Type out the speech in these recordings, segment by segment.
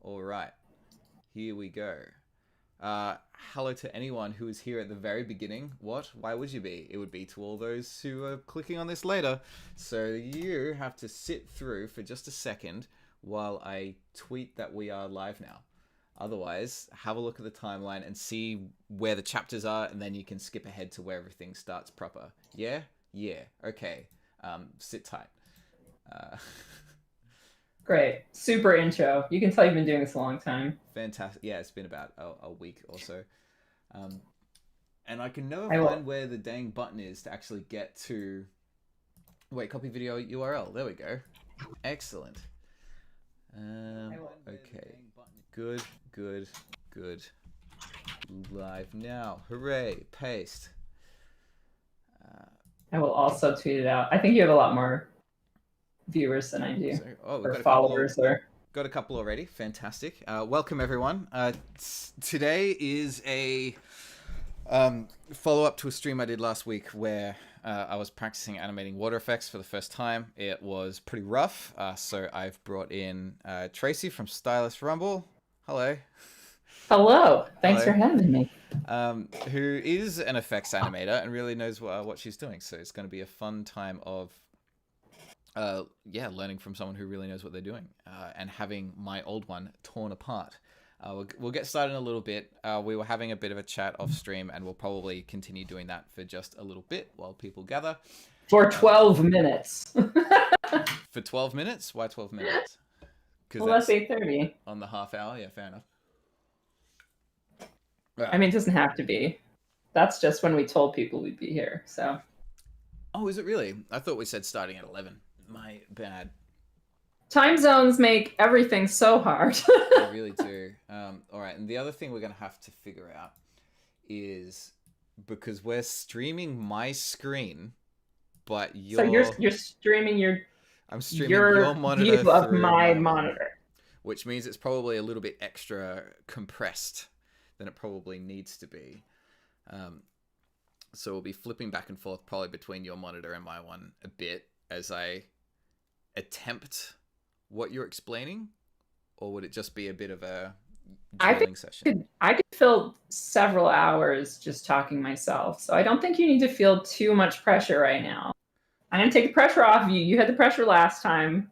All right, here we go. Hello to anyone who is here at the very beginning. What? Why would you be? It would be to all those who are clicking on this later. So you have to sit through for just a second while I tweet that we are live now. Otherwise, have a look at the timeline and see where the chapters are, and then you can skip ahead to where everything starts proper. Yeah? Yeah. Okay. Sit tight. Great. Super intro. You can tell you've been doing this a long time. Fantastic. Yeah, it's been about a week or so. And I can never find where the dang button is to actually get to... Wait, copy video URL. There we go. Excellent. Okay. Good. Live now. Hooray. Paste. I will also tweet it out. I think you have a lot more viewers than I do. Or followers. Got a couple already. Fantastic. Welcome, everyone. Today is a follow-up to a stream I did last week where I was practicing animating water effects for the first time. It was pretty rough, so I've brought in Tracy from Stylus Rumble. Hello. Hello. Thanks for having me. Who is an effects animator and really knows what she's doing. So it's going to be a fun time of learning from someone who really knows what they're doing and having my old one torn apart. We'll get started in a little bit. We were having a bit of a chat off stream, and we'll probably continue doing that for just a little bit while people gather. For 12 minutes. For 12 minutes? Why 12 minutes? Well, that's 8:30. On the half hour? Yeah, fair enough. I mean, it doesn't have to be. That's just when we told people we'd be here, so. Oh, is it really? I thought we said starting at 11. My bad. Time zones make everything so hard. They really do. All right, and the other thing we're going to have to figure out is because we're streaming my screen, but you're... So you're streaming your... I'm streaming your monitor view of my monitor. Which means it's probably a little bit extra compressed than it probably needs to be. So we'll be flipping back and forth probably between your monitor and my one a bit as I attempt what you're explaining, or would it just be a bit of a drilling session? I could fill several hours just talking myself, so I don't think you need to feel too much pressure right now. I'm going to take the pressure off you. You had the pressure last time.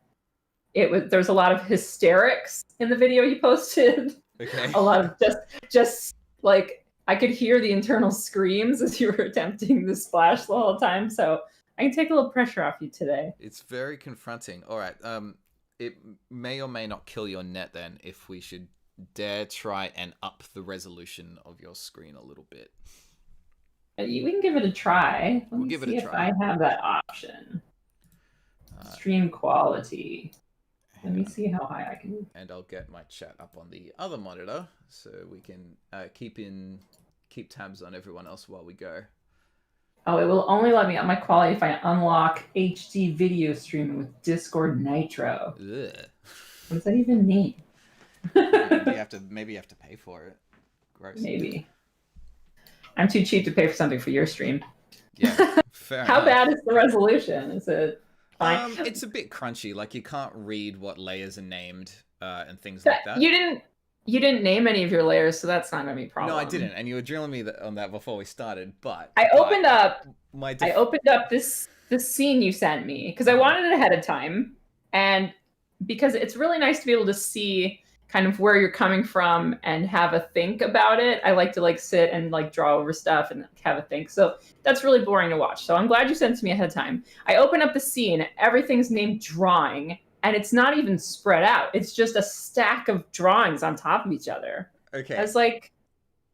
There's a lot of hysterics in the video you posted. Okay. A lot of just like I could hear the internal screams as you were attempting the splash the whole time. So I can take a little pressure off you today. It's very confronting. All right. It may or may not kill your net then if we should dare try and up the resolution of your screen a little bit. We can give it a try. We'll give it a try. If I have that option. Stream quality. Let me see how high I can. And I'll get my chat up on the other monitor so we can keep tabs on everyone else while we go. Oh, it will only let me up my quality if I unlock HD video streaming with Discord Nitro. Ugh. What does that even mean? Maybe you have to pay for it. Gross. Maybe. I'm too cheap to pay for something for your stream. Yeah, fair How enough. bad is the resolution? Is it fine? It's a bit crunchy. Like you can't read what layers are named and things like that. You didn't name any of your layers, so that's not gonna be a problem. No, I didn't, and you were drilling me on that before we started. But I opened up this scene you sent me because I wanted it ahead of time, and because it's really nice to be able to see kind of where you're coming from and have a think about it. I like to sit and draw over stuff and have a think. So that's really boring to watch. So I'm glad you sent it to me ahead of time. I open up the scene, everything's named drawing, and it's not even spread out. It's just a stack of drawings on top of each other. Okay. I was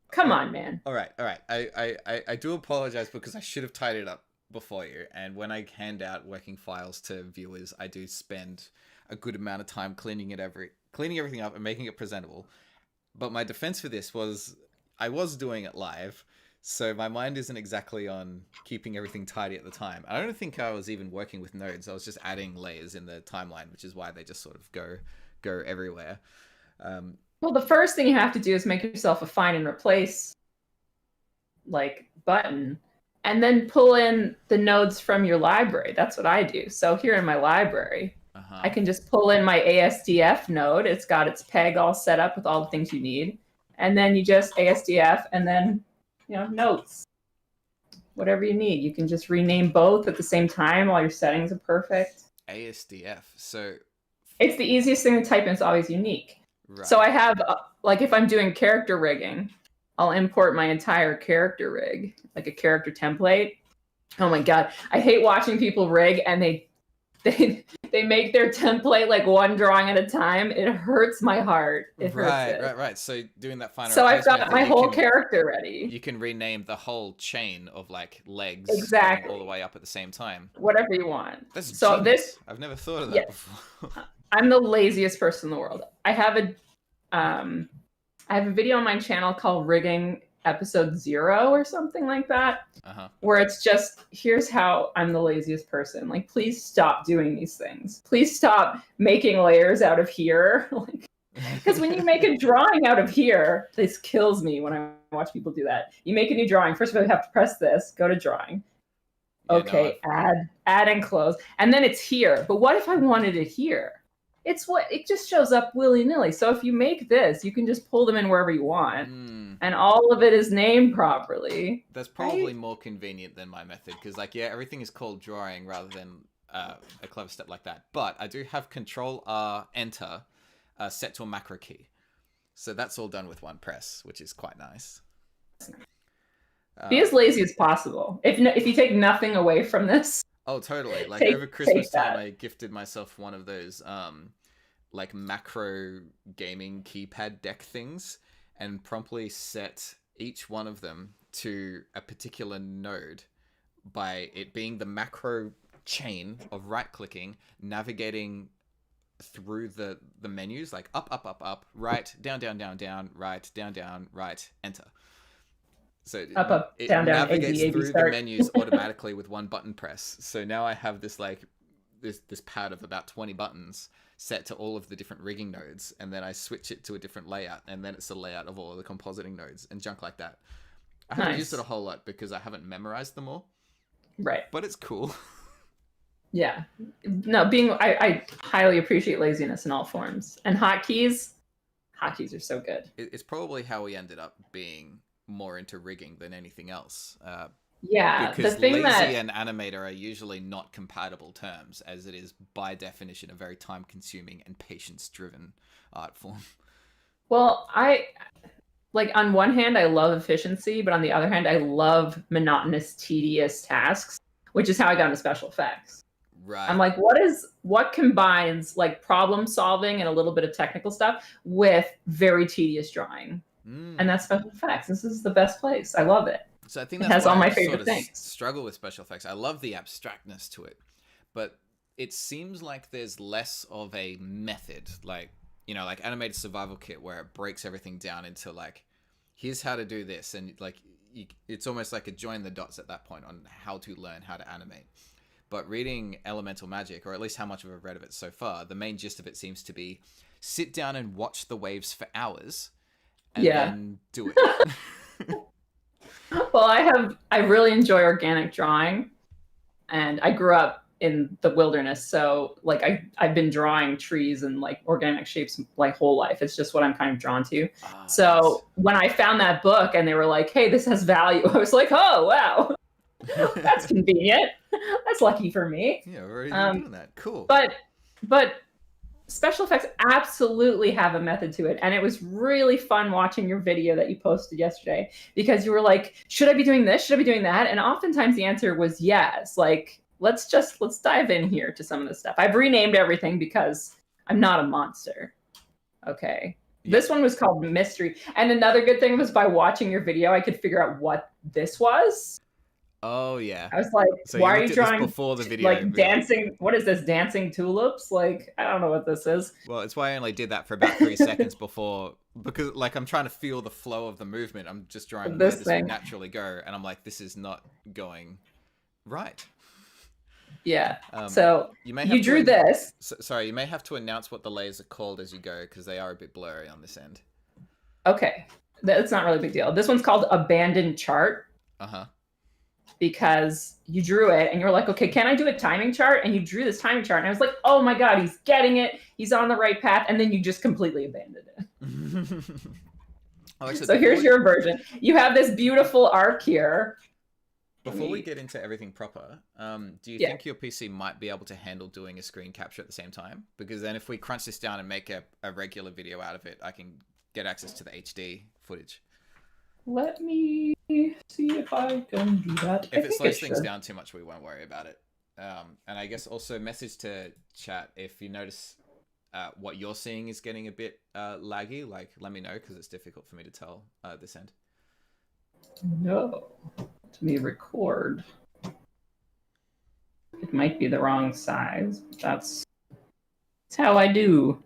come on, man. All right. I do apologize because I should have tied it up before you. And when I hand out working files to viewers, I do spend a good amount of time cleaning everything up and making it presentable. But my defense for this was I was doing it live, so my mind isn't exactly on keeping everything tidy at the time. I don't think I was even working with nodes. I was just adding layers in the timeline, which is why they just sort of go everywhere. Well, the first thing you have to do is make yourself a find and replace button, and then pull in the nodes from your library. That's what I do. So here in my library, I can just pull in my ASDF node. It's got its peg all set up with all the things you need. And then you just ASDF and then, notes. Whatever you need. You can just rename both at the same time while your settings are perfect. ASDF. So it's the easiest thing to type in. It's always unique. Right. So I have, if I'm doing character rigging, I'll import my entire character rig, like a character template. Oh my God. I hate watching people rig and they make their template like one drawing at a time. It hurts my heart. Right. So doing that final. So I've got my whole character ready. You can rename the whole chain of like legs exactly all the way up at the same time. Whatever you want. That's so genius. I've never thought of that before. I'm the laziest person in the world. I have a video on my channel called Rigging Episode 0 or something like that, where it's just, here's how I'm the laziest person. Like, please stop doing these things. Please stop making layers out of here. Because when you make a drawing out of here, this kills me when I watch people do that. You make a new drawing. First of all, you have to press this, go to drawing. Okay, add and close. And then it's here. But what if I wanted it here? It just shows up willy-nilly. So if you make this, you can just pull them in wherever you want. And all of it is named properly. That's probably more convenient than my method. Because everything is called drawing rather than a clever step like that. But I do have Control-R, Enter, set to a macro key. So that's all done with one press, which is quite nice. Be as lazy as possible. If you take nothing away from this. Oh, totally. Over Christmas time, I gifted myself one of those macro gaming keypad deck things and promptly set each one of them to a particular node by it being the macro chain of right-clicking, navigating through the menus, like up, right, down, right, down, right, enter. So it down, navigates down, through the menus automatically with one button press. So now I have this this pad of about 20 buttons set to all of the different rigging nodes, and then I switch it to a different layout, and then it's the layout of all of the compositing nodes and junk like that. I haven't used it a whole lot because I haven't memorized them all. Right. But it's cool. Yeah. No, I highly appreciate laziness in all forms. And hotkeys are so good. It's probably how we ended up being more into rigging than anything else. Because the thing lazy and animator are usually not compatible terms, as it is by definition a very time-consuming and patience-driven art form. Well, on one hand, I love efficiency, but on the other hand, I love monotonous, tedious tasks, which is how I got into special effects. Right. I'm like, what combines problem solving and a little bit of technical stuff with very tedious drawing? And that's special effects. This is the best place. I love it. So I think that's why all my favorite things. Struggle with special effects. I love the abstractness to it, but it seems like there's less of a method, like Animated Survival Kit, where it breaks everything down into here's how to do this, and it's almost like a join the dots at that point on how to learn how to animate. But reading Elemental Magic, or at least how much I've read of it so far, the main gist of it seems to be sit down and watch the waves for hours and then do it. Well, I really enjoy organic drawing, and I grew up in the wilderness, so I've been drawing trees and organic shapes whole life. It's just what I'm kind of drawn to. So when I found that book and they were like, hey, this has value, I was like, oh wow. That's convenient. That's lucky for me. Yeah, we're already doing that. Cool. But special effects absolutely have a method to it, and it was really fun watching your video that you posted yesterday, because you were like, should I be doing this? Should I be doing that? And oftentimes the answer was yes. Let's dive in here to some of this stuff. I've renamed everything because I'm not a monster. Okay. Yeah. This one was called Mystery. And another good thing was by watching your video, I could figure out what this was. Oh yeah. I was like, so why are you drawing before the video? Dancing, what is this? Dancing tulips? I don't know what this is. Well, it's why I only did that for about 3 seconds before, because I'm trying to feel the flow of the movement. I'm just drawing where this would naturally go, and I'm like, this is not going right. Yeah. So you drew this. Sorry, you may have to announce what the layers are called as you go, because they are a bit blurry on this end. Okay. That's not really a big deal. This one's called Abandoned Chart. because you drew it and you're like, okay, can I do a timing chart? And you drew this timing chart. And I was like, oh my God, he's getting it. He's on the right path. And then you just completely abandoned it. So here's your version. You have this beautiful arc here. Before we get into everything proper, do you think your PC might be able to handle doing a screen capture at the same time? Because then if we crunch this down and make a regular video out of it, I can get access to the HD footage. Let me see if I can do that. If it slows things down too much, we won't worry about it. And I guess also message to chat if you notice what you're seeing is getting a bit laggy, like let me know, because it's difficult for me to tell this end. No. Let me record. It might be the wrong size, but that's how I do.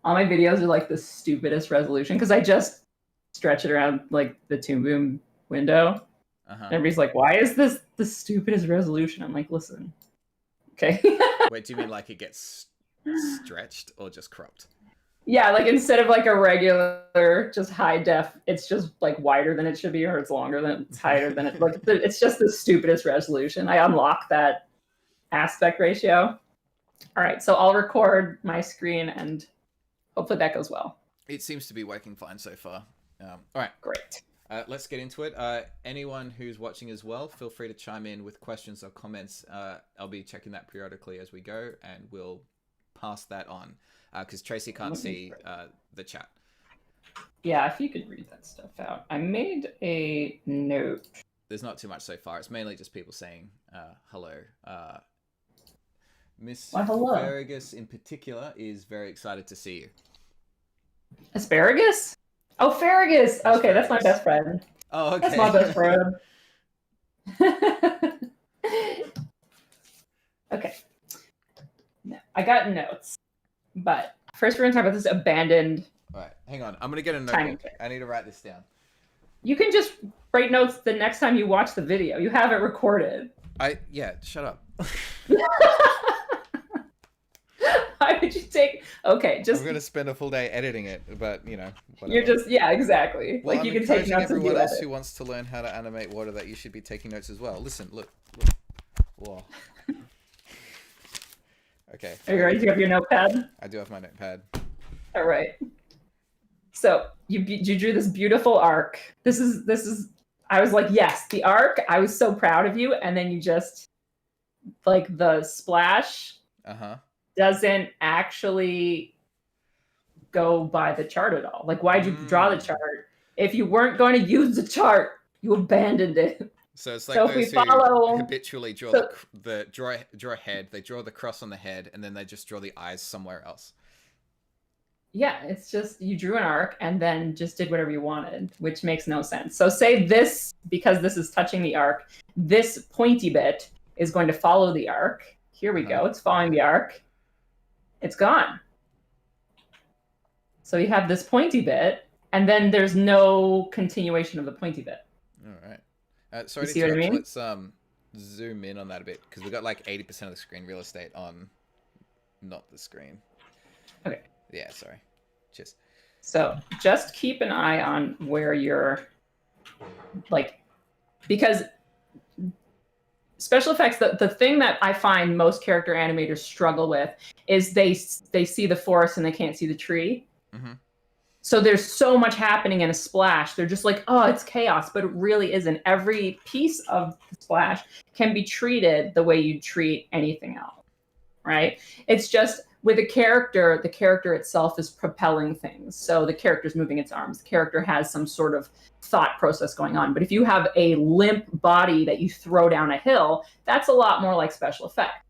All my videos are like the stupidest resolution because I just stretch it around like the Toon Boom window. And everybody's like, why is this the stupidest resolution? I'm like, listen. Okay. Wait, do you mean like it gets stretched or just cropped? Yeah, like instead of like a regular just high def, it's just like wider than it should be, or it's longer than it's higher than it. Like it's just the stupidest resolution. I unlock that aspect ratio. All right, so I'll record my screen and hopefully that goes well. It seems to be working fine so far. All right, great. Let's get into it. Anyone who's watching as well, feel free to chime in with questions or comments. I'll be checking that periodically as we go, and we'll pass that on. Because Tracy can't see the chat. Yeah, if you could read that stuff out. I made a note. There's not too much so far. It's mainly just people saying hello. Miss Asparagus in particular is very excited to see you. Asparagus? Oh, Farragus. Okay, that's my best friend. Oh, okay. That's my best friend. Okay. No, I got notes. But first we're going to talk about this abandoned... All right, hang on. I'm going to get a notebook. I need to write this down. You can just write notes the next time you watch the video. You have it recorded. Yeah, shut up. Why would you take... Okay, just... I'm going to spend a full day editing it, but, you know, whatever. You're just... Yeah, exactly. Well, like, you can take notes and everyone else who wants to learn how to animate water that you should be taking notes as well. Listen, look. Whoa. Okay. Are you ready to have your notepad? I do have my notepad. All right. So you drew this beautiful arc. This is. I was like, yes, the arc. I was so proud of you, and then you just like the splash. Doesn't actually go by the chart at all. Like, why'd you draw the chart if you weren't going to use the chart? You abandoned it. So it's like those who habitually draw draw a head. They draw the cross on the head, and then they just draw the eyes somewhere else. Yeah, it's just you drew an arc and then just did whatever you wanted, which makes no sense. So say this, because this is touching the arc, this pointy bit is going to follow the arc. Here we go. It's following the arc. It's gone. So you have this pointy bit, and then there's no continuation of the pointy bit. All right. Sorry to see what I mean? Let's zoom in on that a bit, because we've got like 80% of the screen real estate on not the screen. Okay. Yeah, sorry. Cheers. So just keep an eye on where you're, like, because special effects, the thing that I find most character animators struggle with is they see the forest and they can't see the tree. Mm-hmm. So there's so much happening in a splash. They're just like, oh, it's chaos, but it really isn't. Every piece of the splash can be treated the way you treat anything else, right? It's just with a character, the character itself is propelling things. So the character's moving its arms. The character has some sort of thought process going on. But if you have a limp body that you throw down a hill, that's a lot more like special effect.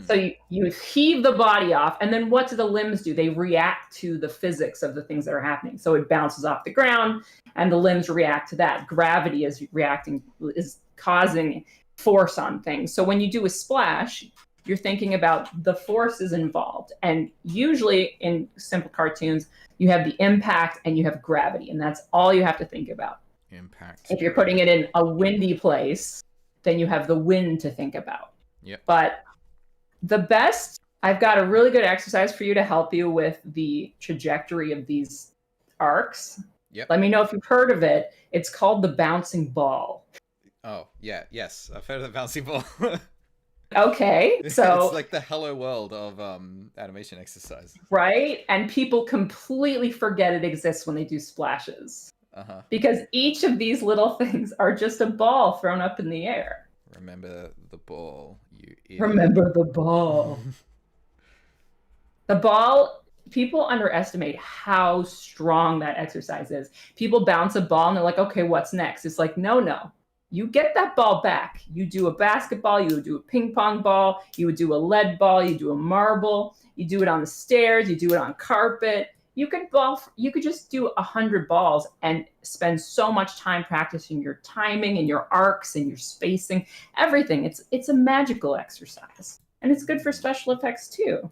So you heave the body off, and then what do the limbs do? They react to the physics of the things that are happening. So it bounces off the ground, and the limbs react to that. Gravity is causing force on things. So when you do a splash, you're thinking about the forces involved. And usually in simple cartoons, you have the impact and you have gravity, and that's all you have to think about. Impact. If you're putting it in a windy place, then you have the wind to think about. Yep. But I've got a really good exercise for you to help you with the trajectory of these arcs. Yep. Let me know if you've heard of it. It's called the bouncing ball. Oh, yeah, yes. I've heard of the bouncy ball. Okay, so it's like the hello world of animation exercise. Right? And people completely forget it exists when they do splashes. Uh-huh. Because each of these little things are just a ball thrown up in the air. Remember the ball, you idiot. Remember the ball. The ball, people underestimate how strong that exercise is. People bounce a ball and they're like, okay, what's next? It's like, no. You get that ball back. You do a basketball, you would do a ping pong ball, you would do a lead ball, you do a marble, you do it on the stairs, you do it on carpet. You could just do 100 balls and spend so much time practicing your timing and your arcs and your spacing, everything. It's a magical exercise. And it's good for special effects too.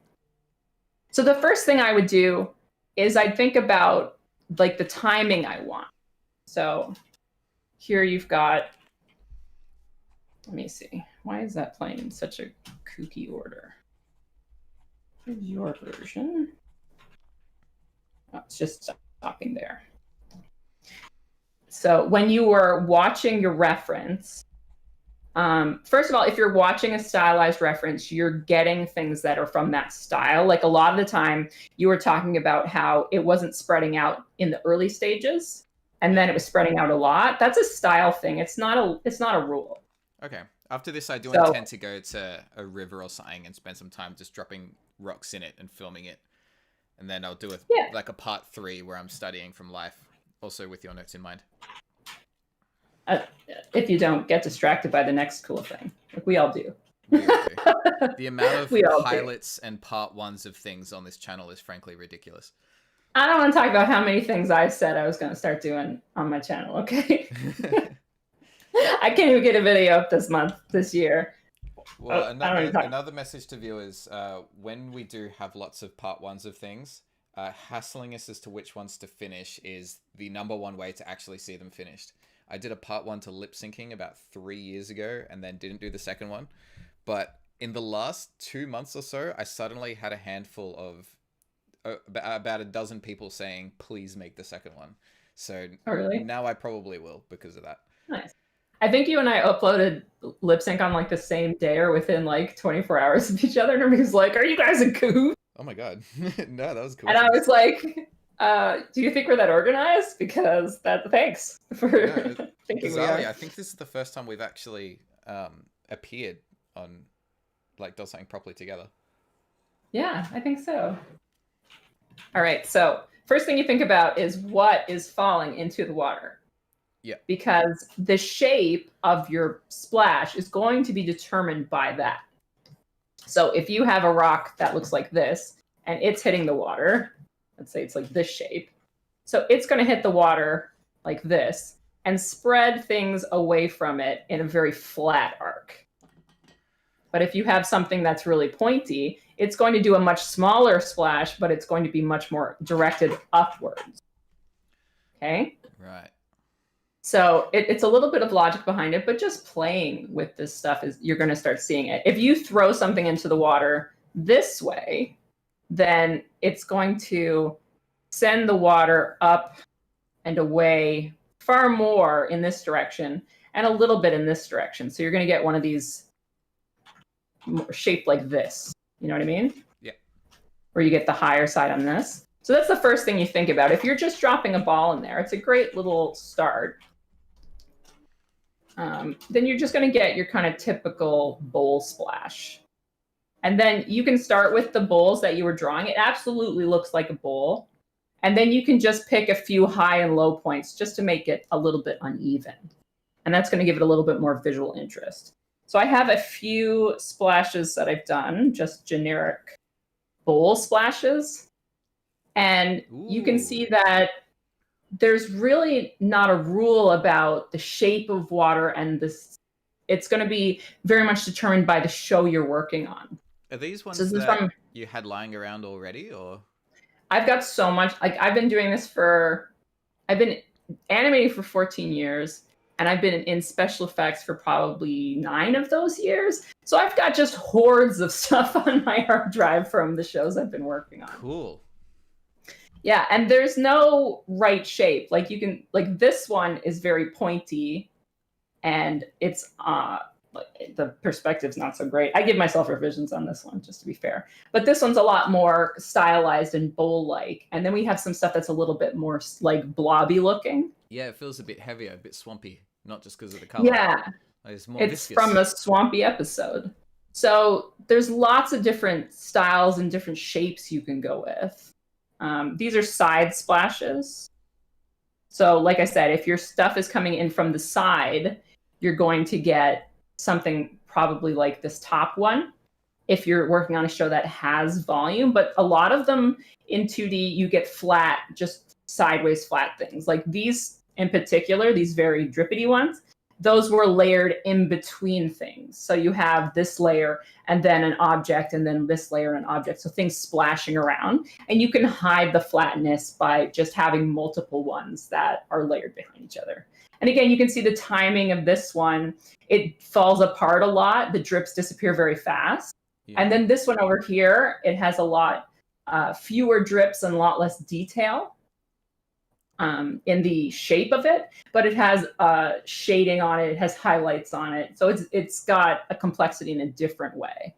So the first thing I would do is I'd think about like the timing I want. So here you've got, let me see. Why is that playing in such a kooky order? Here's your version. Oh, it's just stopping there. So when you were watching your reference, first of all, if you're watching a stylized reference, you're getting things that are from that style. Like a lot of the time, you were talking about how it wasn't spreading out in the early stages, and then it was spreading out a lot. That's a style thing. It's not a rule. Okay. After this, I do intend to go to a river or something and spend some time just dropping rocks in it and filming it. And then I'll do like a part 3 where I'm studying from life, also with your notes in mind. If you don't get distracted by the next cool thing, like we all do. The amount of pilots and part 1s of things on this channel is frankly ridiculous. I don't want to talk about how many things I said I was going to start doing on my channel, okay? I can't even get a video up this year. Well, another message to viewers, when we do have lots of part 1s of things, hassling us as to which ones to finish is the #1 way to actually see them finished. I did a part 1 to lip syncing about 3 years ago and then didn't do the second one. But in the last 2 months or so, I suddenly had a handful of about a dozen people saying, please make the second one. So really? Now I probably will because of that. Nice. I think you and I uploaded lip sync on like the same day or within like 24 hours of each other. And everybody's like, are you guys a goof? Oh my God. No, that was cool. And I was like, do you think we're that organized? Because thanks for thinking we are. I think this is the first time we've actually appeared on, like, done something properly together. Yeah, I think so. All right. So first thing you think about is what is falling into the water. Yeah. Because the shape of your splash is going to be determined by that. So if you have a rock that looks like this and it's hitting the water, let's say it's like this shape. So it's going to hit the water like this and spread things away from it in a very flat arc. But if you have something that's really pointy, it's going to do a much smaller splash, but it's going to be much more directed upwards. Okay? Right. So it's a little bit of logic behind it, but just playing with this stuff is you're going to start seeing it. If you throw something into the water this way, then it's going to send the water up and away far more in this direction and a little bit in this direction. So you're going to get one of these shaped like this. You know what I mean? Yeah. Where you get the higher side on this. So that's the first thing you think about. If you're just dropping a ball in there, it's a great little start. Then you're just going to get your kind of typical bowl splash. And then you can start with the bowls that you were drawing. It absolutely looks like a bowl. And then you can just pick a few high and low points just to make it a little bit uneven. And that's going to give it a little bit more visual interest. So I have a few splashes that I've done, just generic bowl splashes. And you can see that there's really not a rule about the shape of water and this. It's going to be very much determined by the show you're working on. Are these ones that you had lying around already, or? I've got so much. Like I've been doing this I've been animating for 14 years, and I've been in special effects for probably 9 of those years. So I've got just hordes of stuff on my hard drive from the shows I've been working on. Cool. Yeah, and there's no right shape. Like you can, like this one is very pointy, and it's the perspective's not so great. I give myself revisions on this one, just to be fair. But this one's a lot more stylized and bowl-like. And then we have some stuff that's a little bit more like blobby looking. Yeah, it feels a bit heavier, a bit swampy, not just because of the color. Yeah, It's more it's viscous. from a swampy episode. So there's lots of different styles and different shapes you can go with. These are side splashes. So like I said, if your stuff is coming in from the side, you're going to get something probably like this top one if you're working on a show that has volume. But a lot of them in 2D, you get flat, just sideways flat things. Like these in particular, these very drippity ones, those were layered in between things. So you have this layer and then an object and then this layer and an object. So things splashing around. And you can hide the flatness by just having multiple ones that are layered behind each other. And again, you can see the timing of this one. It falls apart a lot. The drips disappear very fast. Yeah. And then this one over here, it has a lot fewer drips and a lot less detail in the shape of it, but it has shading on it. It has highlights on it. So it's got a complexity in a different way.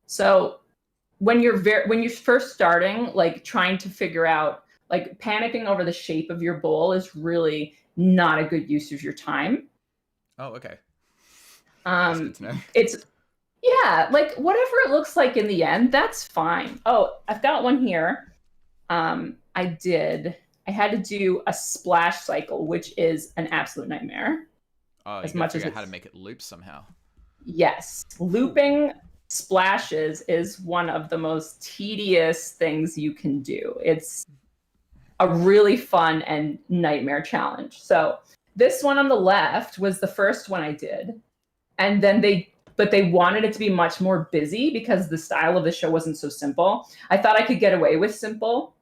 So when you're first starting, like trying to figure out, like panicking over the shape of your bowl is really not a good use of your time. Oh, okay. That's good to know. Yeah, like whatever it looks like in the end, that's fine. Oh, I've got one here. I had to do a splash cycle, which is an absolute nightmare. Oh, you gotta figure out how to make it loop somehow. Yes. Looping splashes is one of the most tedious things you can do. It's a really fun and nightmare challenge. So this one on the left was the first one I did. And then they wanted it to be much more busy because the style of the show wasn't so simple. I thought I could get away with simple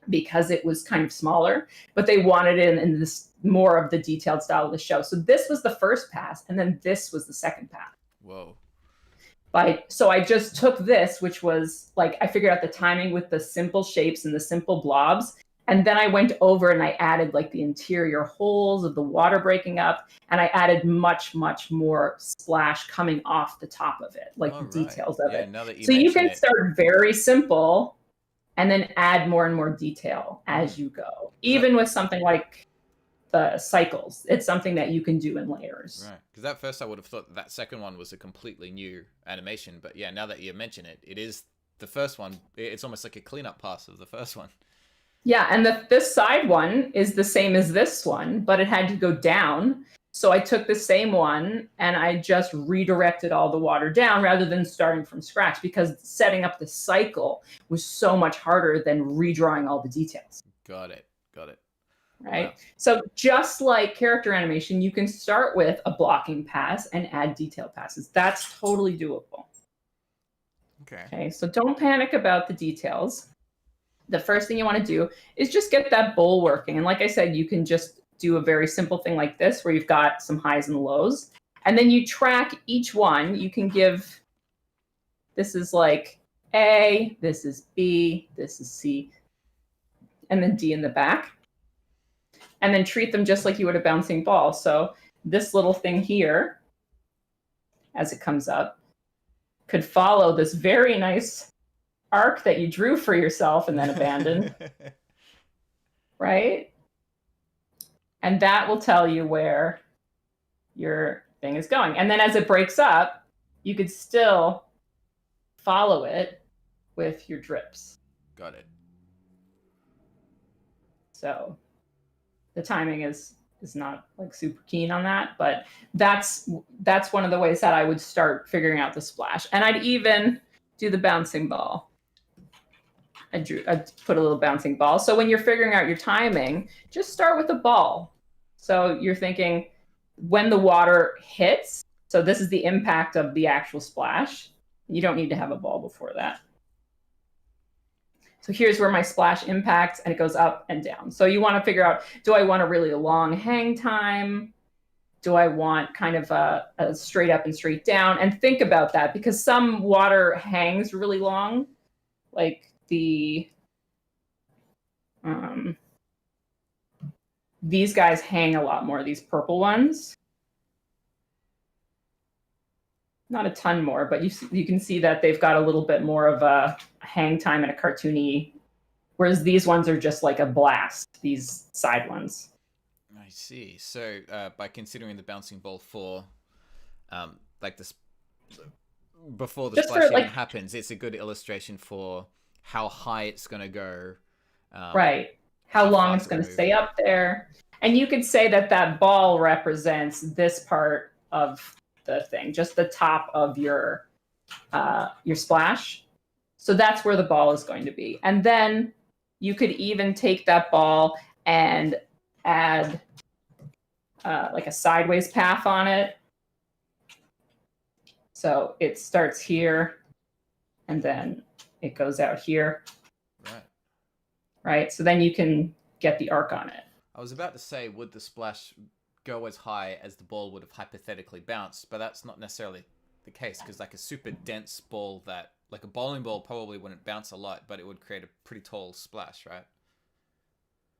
because it was kind of smaller, but they wanted it in this more of the detailed style of the show. So this was the first pass, and then this was the second pass. Whoa. So I just took this, which was like, I figured out the timing with the simple shapes and the simple blobs. And then I went over and I added like the interior holes of the water breaking up. And I added much, much more splash coming off the top of it, like the details of it. So you can start very simple and then add more and more detail as you go. Even with something like the cycles, it's something that you can do in layers. Right, because at first I would have thought that second one was a completely new animation. But yeah, now that you mention it, it is the first one. It's almost like a cleanup pass of the first one. Yeah, and this side one is the same as this one, but it had to go down. So I took the same one and I just redirected all the water down rather than starting from scratch, because setting up the cycle was so much harder than redrawing all the details. Got it. Right? Wow. So just like character animation, you can start with a blocking pass and add detail passes. That's totally doable. Okay, so don't panic about the details. The first thing you want to do is just get that bowl working. And like I said, you can just do a very simple thing like this where you've got some highs and lows. And then you track each one. You can give, this is like A, this is B, this is C, and then D in the back. And then treat them just like you would a bouncing ball. So this little thing here, as it comes up, could follow this very nice arc that you drew for yourself and then abandoned. Right? And that will tell you where your thing is going. And then as it breaks up, you could still follow it with your drips. Got it. So the timing is not like super keen on that, but that's one of the ways that I would start figuring out the splash. And I'd even do the bouncing ball. I'd put a little bouncing ball. So when you're figuring out your timing, just start with a ball. So you're thinking when the water hits, so this is the impact of the actual splash. You don't need to have a ball before that. So here's where my splash impacts, and it goes up and down. So you want to figure out, do I want a really long hang time? Do I want kind of a straight up and straight down? And think about that, because some water hangs really long, like the Um, these guys hang a lot more, these purple ones. Not a ton more, but you can see that they've got a little bit more of a hang time and a cartoony, whereas these ones are just like a blast, these side ones. I see. So by considering the bouncing ball for like this before the Just splash for, even happens, it's a good illustration for how high it's going to go. Right. How long it's going to stay up there. And you could say that that ball represents this part of the thing, just the top of your splash. So that's where the ball is going to be. And then you could even take that ball and add like a sideways path on it. So it starts here and then it goes out here. Right. Right. So then you can get the arc on it. I was about to say, would the splash go as high as the ball would have hypothetically bounced? But that's not necessarily the case, because like a super dense ball that, like a bowling ball, probably wouldn't bounce a lot, but it would create a pretty tall splash, right?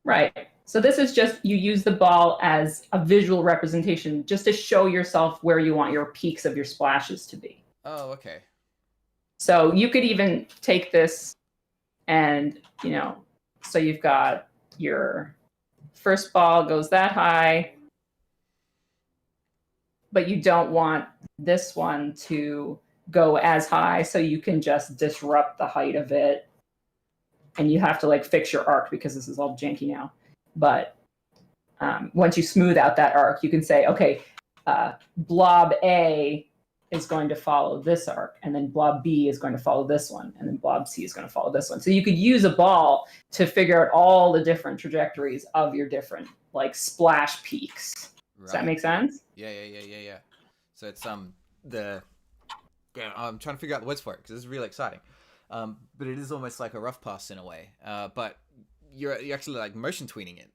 Right. So this is just, you use the ball as a visual representation just to show yourself where you want your peaks of your splashes to be. Oh, okay. So you could even take this and, you know, so you've got your first ball goes that high, but you don't want this one to go as high, so you can just disrupt the height of it. And you have to like fix your arc because this is all janky now. But once you smooth out that arc, you can say, okay, blob A is going to follow this arc, and then blob B is going to follow this one, and then blob C is going to follow this one. So you could use a ball to figure out all the different trajectories of your different like splash peaks. Right. Does that make sense? Yeah. So it's I'm trying to figure out the words for it because this is really exciting. But it is almost like a rough pass in a way. But you're actually like motion tweening it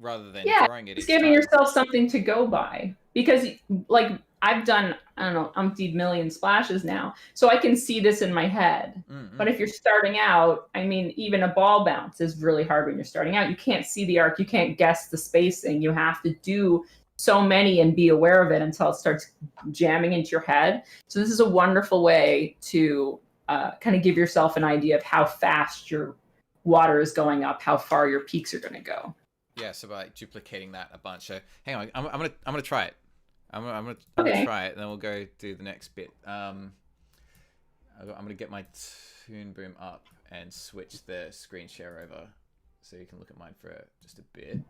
rather than drawing it. It's giving yourself something to go by, because like I've done, I don't know, umpteen million splashes now, so I can see this in my head. Mm-hmm. But if you're starting out, I mean, even a ball bounce is really hard when you're starting out. You can't see the arc, you can't guess the spacing. You have to do so many and be aware of it until it starts jamming into your head. So this is a wonderful way to kind of give yourself an idea of how fast your water is going up, how far your peaks are going to go. Yeah, so by duplicating that a bunch. So hang on, I'm gonna try it. I'm gonna try it, and then we'll go do the next bit. I'm gonna get my Toon Boom up and switch the screen share over, so you can look at mine for just a bit.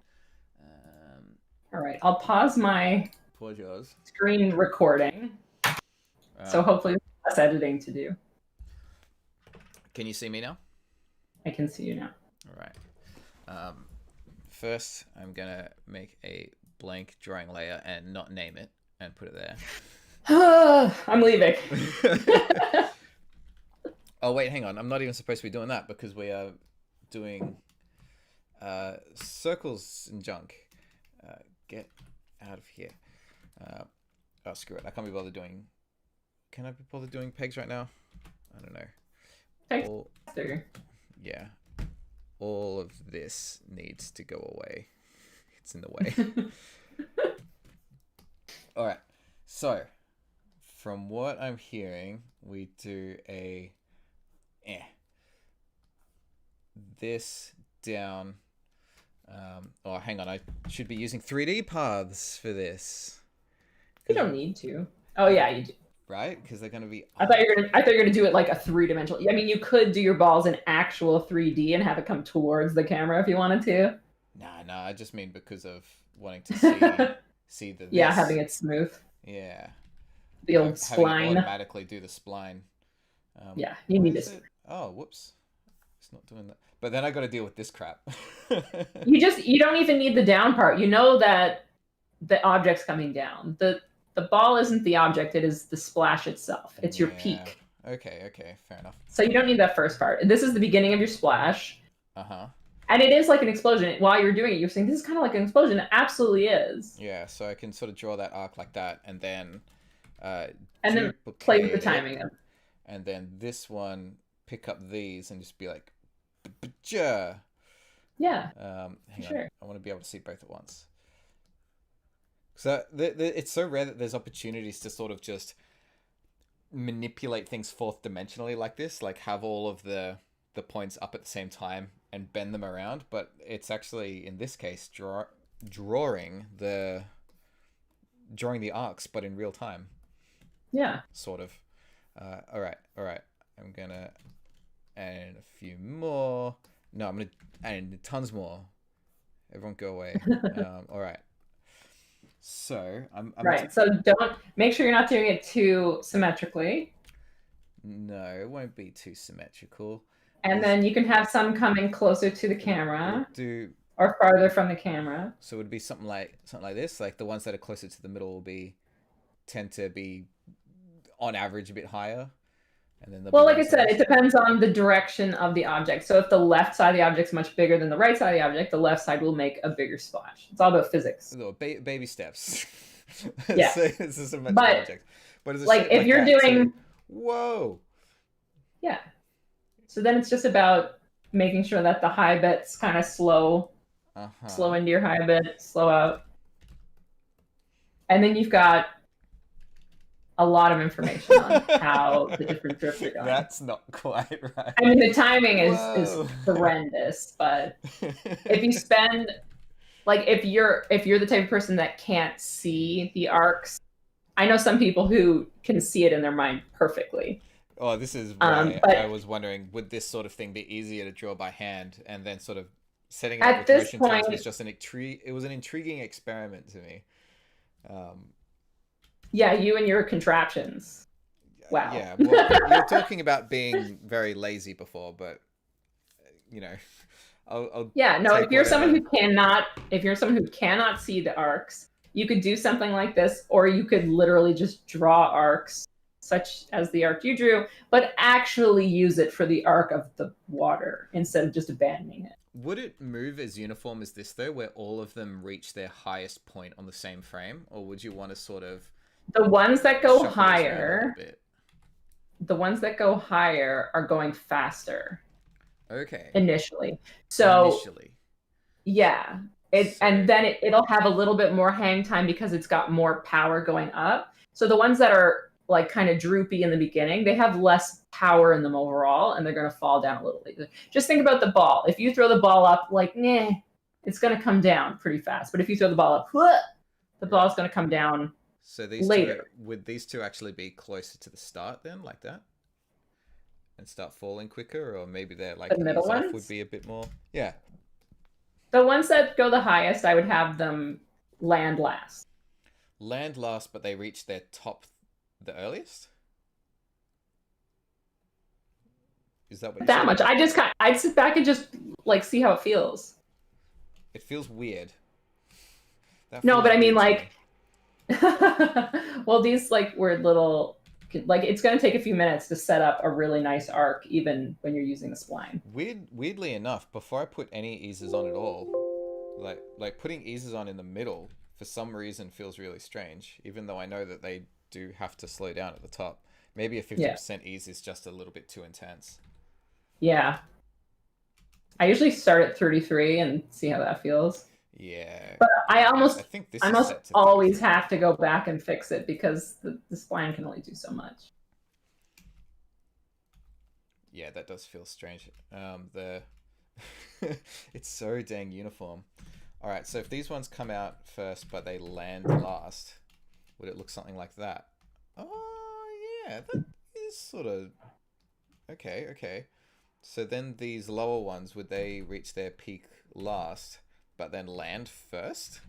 All right, I'll pause my screen recording. So hopefully there's less editing to do. Can you see me now? I can see you now. All right. First, I'm gonna make a blank drawing layer and not name it and put it there. I'm leaving. Oh wait, hang on. I'm not even supposed to be doing that because we are doing circles and junk. Get out of here. Oh, screw it. I can't be bothered doing... Can I be bothered doing pegs right now? I don't know. Yeah. All of this needs to go away. It's in the way. All right. So, from what I'm hearing, we do a... this down... oh, hang on. I should be using 3D paths for this. You don't need to. Oh, yeah, you do. Right? Because they're going to be... I thought you were going to do it like a three-dimensional... I mean, you could do your balls in actual 3D and have it come towards the camera if you wanted to. No, I just mean because of wanting to see the... Yeah, having it smooth. Yeah. The old spline. Having it automatically do the spline. Yeah, you need this. Oh, whoops. It's not doing that. But then I got to deal with this crap. You don't even need the down part. You know that the object's coming down. The ball isn't the object, it is the splash itself. It's your peak. Okay, fair enough. So you don't need that first part. This is the beginning of your splash. Uh-huh. And it is like an explosion. While you're doing it, you're saying, this is kind of like an explosion. It absolutely is. Yeah, so I can sort of draw that arc like that, and then... and then play with the timing. And then this one, pick up these and just be like... Yeah. Hang on. Sure. I want to be able to see both at once. So it's so rare that there's opportunities to sort of just manipulate things fourth dimensionally like this, like have all of the points up at the same time and bend them around. But it's actually, in this case, drawing the arcs, but in real time. Yeah. Sort of. All right. I'm gonna add in a few more. No, I'm gonna add in tons more. Everyone go away. All right. So I'm right. So don't make sure you're not doing it too symmetrically. No, it won't be too symmetrical. And then you can have some coming closer to the camera. Or farther from the camera. So it would be something like this. Like the ones that are closer to the middle will tend to be on average a bit higher. And then well, like I said, it depends on the direction of the object. So if the left side of the object is much bigger than the right side of the object, the left side will make a bigger splash. It's all about physics. Little baby steps. Yeah. So it's a symmetrical object. But it's like if you're doing... Whoa. Yeah. So then it's just about making sure that the high bits kind of slow into your high bit, slow out. And then you've got a lot of information on how the different drifts are going. That's not quite right. I mean, the timing is horrendous, but if you spend, like, if you're the type of person that can't see the arcs, I know some people who can see it in their mind perfectly. Oh, this is why I was wondering, would this sort of thing be easier to draw by hand, and then sort of setting it up with motion turns was just it was an intriguing experiment to me. Yeah, you and your contraptions. Wow. Yeah, well, you were talking about being very lazy before, but you know, I'll if you're someone who cannot see the arcs, you could do something like this, or you could literally just draw arcs, such as the arc you drew, but actually use it for the arc of the water instead of just abandoning it. Would it move as uniform as this though, where all of them reach their highest point on the same frame, or would you want to sort of... The ones that go higher, are going faster. Okay. Initially. Yeah. And then it'll have a little bit more hang time because it's got more power going up. So the ones that are like kind of droopy in the beginning, they have less power in them overall, and they're going to fall down a little later. Just think about the ball. If you throw the ball up, it's going to come down pretty fast. But if you throw the ball up, the ball's going to come down. So would these two actually be closer to the start then, like that? And start falling quicker? Or maybe they're like the middle ones would be a bit more... Yeah. The ones that go the highest, I would have them land last. Land last, but they reach their top the earliest? Is that what that much? I'd sit back and just like see how it feels. It feels weird. No, but I mean like... well, these like weird little, like it's going to take a few minutes to set up a really nice arc, even when you're using the spline. Weirdly enough, before I put any eases on at all, like putting eases on in the middle for some reason feels really strange, even though I know that they do have to slow down at the top. Maybe a 50% ease is just a little bit too intense. Yeah. I usually start at 33 and see how that feels. Yeah, but I almost always 33. have to go back and fix it because the spline can only do so much. Yeah, that does feel strange. It's so dang uniform. All right, so if these ones come out first but they land last, would it look something like that? Oh yeah, that is sort of okay. So then these lower ones, would they reach their peak last? But then land first?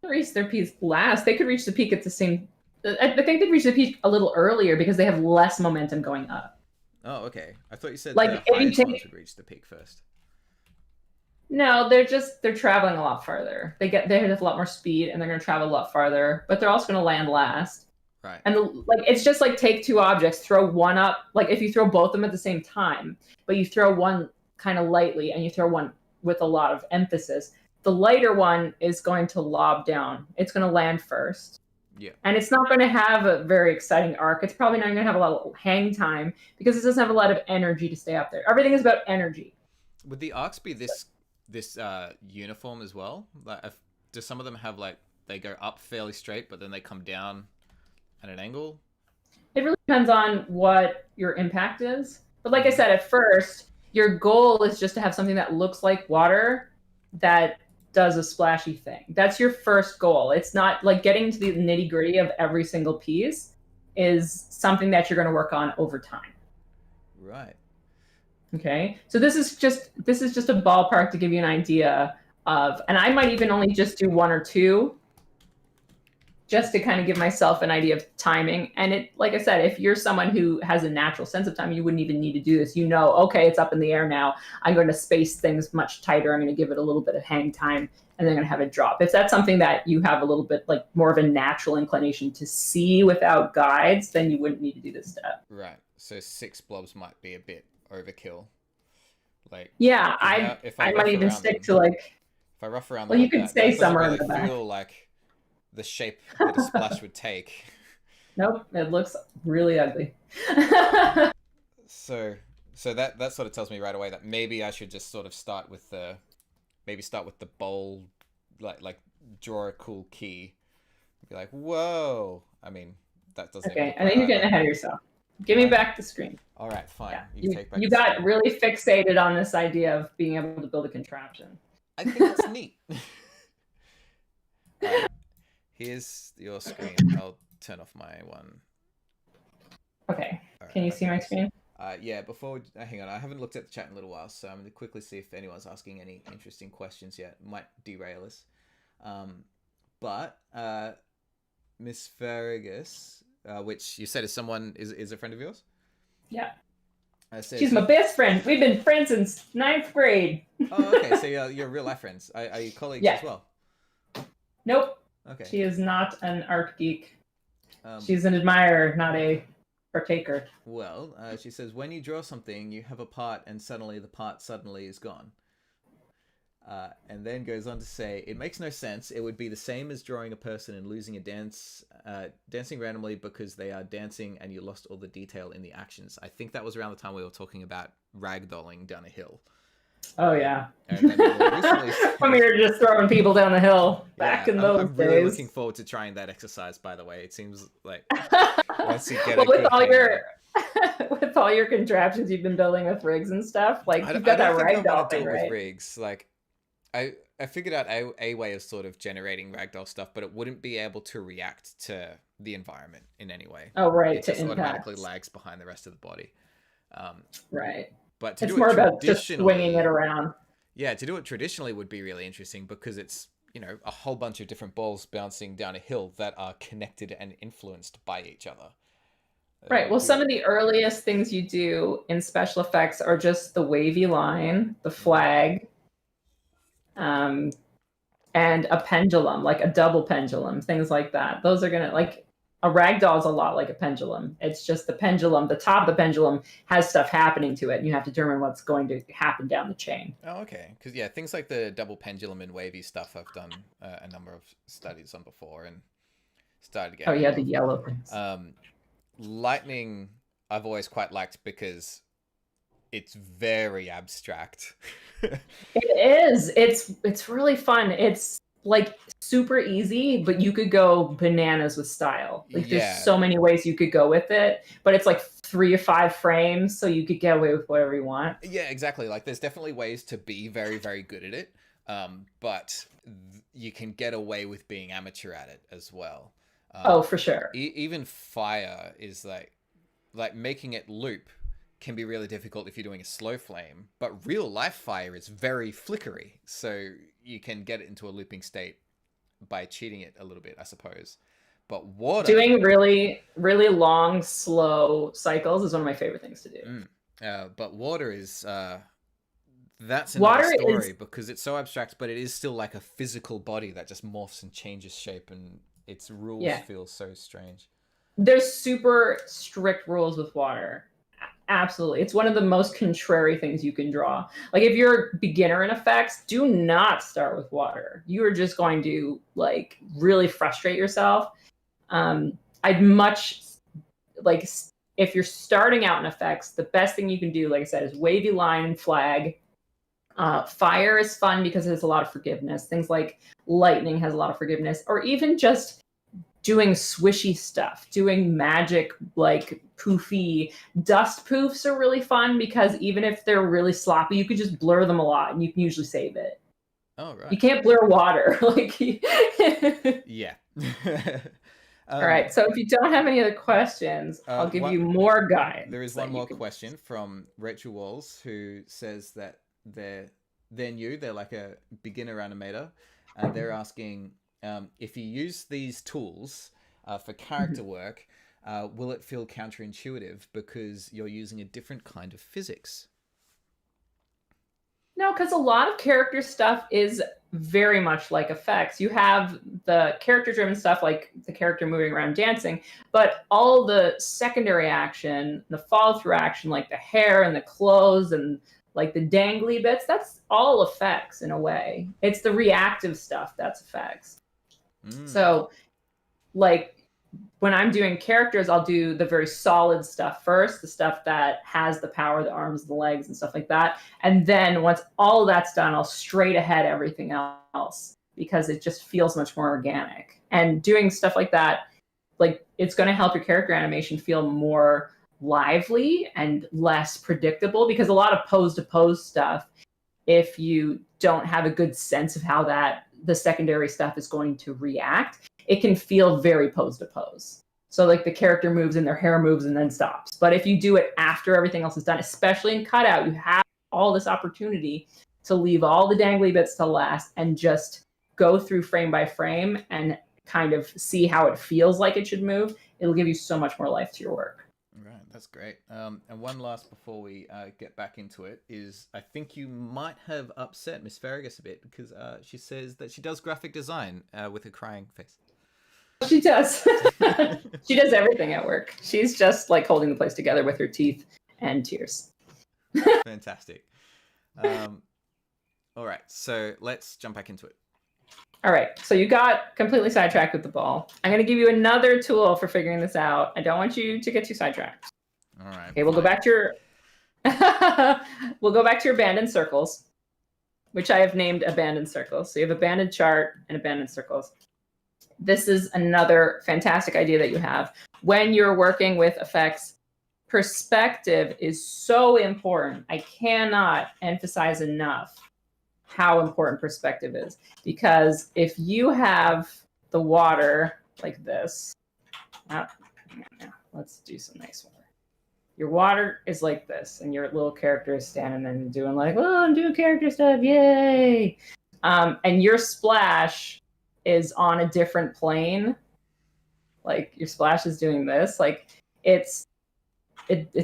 Reach their peak last. They could reach the peak at the same... I think they'd reach the peak a little earlier because they have less momentum going up. Oh, okay. I thought you said like the highest ones would reach the peak first. No, they're traveling a lot farther. They have a lot more speed and they're going to travel a lot farther, but they're also going to land last. Right. And it's just like take two objects, throw one up. Like if you throw both of them at the same time, but you throw one kind of lightly and you throw one with a lot of emphasis, the lighter one is going to lob down. It's going to land first. Yeah. And it's not going to have a very exciting arc. It's probably not going to have a lot of hang time because it doesn't have a lot of energy to stay up there. Everything is about energy. Would the arcs be this this uniform as well? Like, do some of them have like they go up fairly straight, but then they come down at an angle? It really depends on what your impact is. But like I said, at first, your goal is just to have something that looks like water that does a splashy thing. That's your first goal. It's not like getting to the nitty gritty of every single piece is something that you're going to work on over time. Right. Okay. So this is just a ballpark to give you an idea of, and I might even only just do one or two just to kind of give myself an idea of timing. And it, like I said, if you're someone who has a natural sense of time, you wouldn't even need to do this. You know, okay, it's up in the air now. I'm going to space things much tighter. I'm going to give it a little bit of hang time, and then I'm going to have it drop. If that's something that you have a little bit like more of a natural inclination to see without guides, then you wouldn't need to do this step. Right. So 6 blobs might be a bit overkill. Like, yeah, I might even stick to like. If I rough around, well, you could say somewhere in the back. Feel like the shape that a splash would take. Nope, it looks really ugly. So that sort of tells me right away that maybe I should just sort of start with the bowl, like draw a cool key, be like, whoa. I mean, that doesn't. Okay, I think you're getting ahead of yourself. Give me back the screen. All right, fine. Yeah. You got really fixated on this idea of being able to build a contraption. I think that's neat. Here's your screen. I'll turn off my one. Okay. Right, can you see my screen? Yeah, hang on. I haven't looked at the chat in a little while, so I'm going to quickly see if anyone's asking any interesting questions yet. Might derail us. But Miss Fergus, which you said is a friend of yours? Yeah. She's my best friend. We've been friends since 9th grade. Oh, okay. So you're real life friends. Are you colleagues as well? Nope. Okay. She is not an art geek. She's an admirer, not a partaker. Well, she says, when you draw something, you have a part and suddenly the part is gone. And then goes on to say, it makes no sense. It would be the same as drawing a person and losing a dancing randomly because they are dancing and you lost all the detail in the actions. I think that was around the time we were talking about ragdolling down a hill. Oh, yeah. And then recently, when we were just throwing people down the hill back in those days. I'm really looking forward to trying that exercise, by the way. It seems like once you get with all your contraptions you've been building with rigs and stuff, like you've got that ragdoll thing, right? With rigs, like I figured out a way of sort of generating ragdoll stuff, but it wouldn't be able to react to the environment in any way. Oh, right. It just automatically lags behind the rest of the body. Right. But it's more about just swinging it around. Yeah, to do it traditionally would be really interesting because it's, a whole bunch of different balls bouncing down a hill that are connected and influenced by each other. Right. Well, some of the earliest things you do in special effects are just the wavy line, the flag, and a pendulum, like a double pendulum, things like that. Those are going to, like, a ragdoll is a lot like a pendulum. It's just the pendulum, the top of the pendulum has stuff happening to it, and you have to determine what's going to happen down the chain. Oh, okay. Because, yeah, things like the double pendulum and wavy stuff I've done a number of studies on before and started getting... Oh, yeah, the yellow things. Lightning, I've always quite liked because it's very abstract. It is. It's really fun. It's like super easy, but you could go bananas with style. Like there's so many ways you could go with it, but it's like 3 or 5 frames, so you could get away with whatever you want. Yeah, exactly. Like there's definitely ways to be very, very good at it, but you can get away with being amateur at it as well. Oh, for sure. Even fire is like making it loop can be really difficult if you're doing a slow flame, but real life fire is very flickery, so you can get it into a looping state by cheating it a little bit, I suppose. But water... Doing really, really long, slow cycles is one of my favorite things to do. But water is... that's another story because it's so abstract, but it is still like a physical body that just morphs and changes shape, and its rules feel so strange. There's super strict rules with water. Absolutely. It's one of the most contrary things you can draw. Like if you're a beginner in effects, do not start with water. You are just going to like really frustrate yourself. I'd much like if you're starting out in effects, the best thing you can do, like I said, is wavy line and flag. Fire is fun because it has a lot of forgiveness. Things like lightning has a lot of forgiveness, or even just doing swishy stuff, doing magic, like poofy dust poofs are really fun because even if they're really sloppy, you could just blur them a lot and you can usually save it. Oh, right. You can't blur water. Yeah. All right. So if you don't have any other questions, I'll give you more guides. There is one more question from Rachel Walls, who says that they're new. They're like a beginner animator, and they're asking if you use these tools for character work, will it feel counterintuitive because you're using a different kind of physics? No, because a lot of character stuff is very much like effects. You have the character-driven stuff, like the character moving around dancing, but all the secondary action, the follow-through action, like the hair and the clothes and like the dangly bits, that's all effects in a way. It's the reactive stuff that's effects. So, like, when I'm doing characters, I'll do the very solid stuff first, the stuff that has the power, the arms, the legs, and stuff like that. And then once all of that's done, I'll straight ahead everything else because it just feels much more organic. And doing stuff like that, like, it's going to help your character animation feel more lively and less predictable, because a lot of pose-to-pose stuff, if you don't have a good sense of how the secondary stuff is going to react, it can feel very pose to pose. So like the character moves and their hair moves and then stops. But if you do it after everything else is done, especially in cutout, you have all this opportunity to leave all the dangly bits to last and just go through frame by frame and kind of see how it feels like it should move. It'll give you so much more life to your work. Right, that's great. And one last before we get back into it is, I think you might have upset Miss Farragus a bit because she says that she does graphic design with a crying face. She does. She does everything at work. She's just like holding the place together with her teeth and tears. Fantastic. All right, so let's jump back into it. All right, so you got completely sidetracked with the ball. I'm going to give you another tool for figuring this out. I don't want you to get too sidetracked. All right. Okay, we'll go back to your abandoned circles, which I have named abandoned circles. So you have abandoned chart and abandoned circles. This is another fantastic idea that you have. When you're working with effects, perspective is so important. I cannot emphasize enough how important perspective is. Because if you have the water like this, let's do some nice water. Your water is like this, and your little character is standing and doing like, oh, I'm doing character stuff, yay! And your splash is on a different plane. Like your splash is doing this. Like it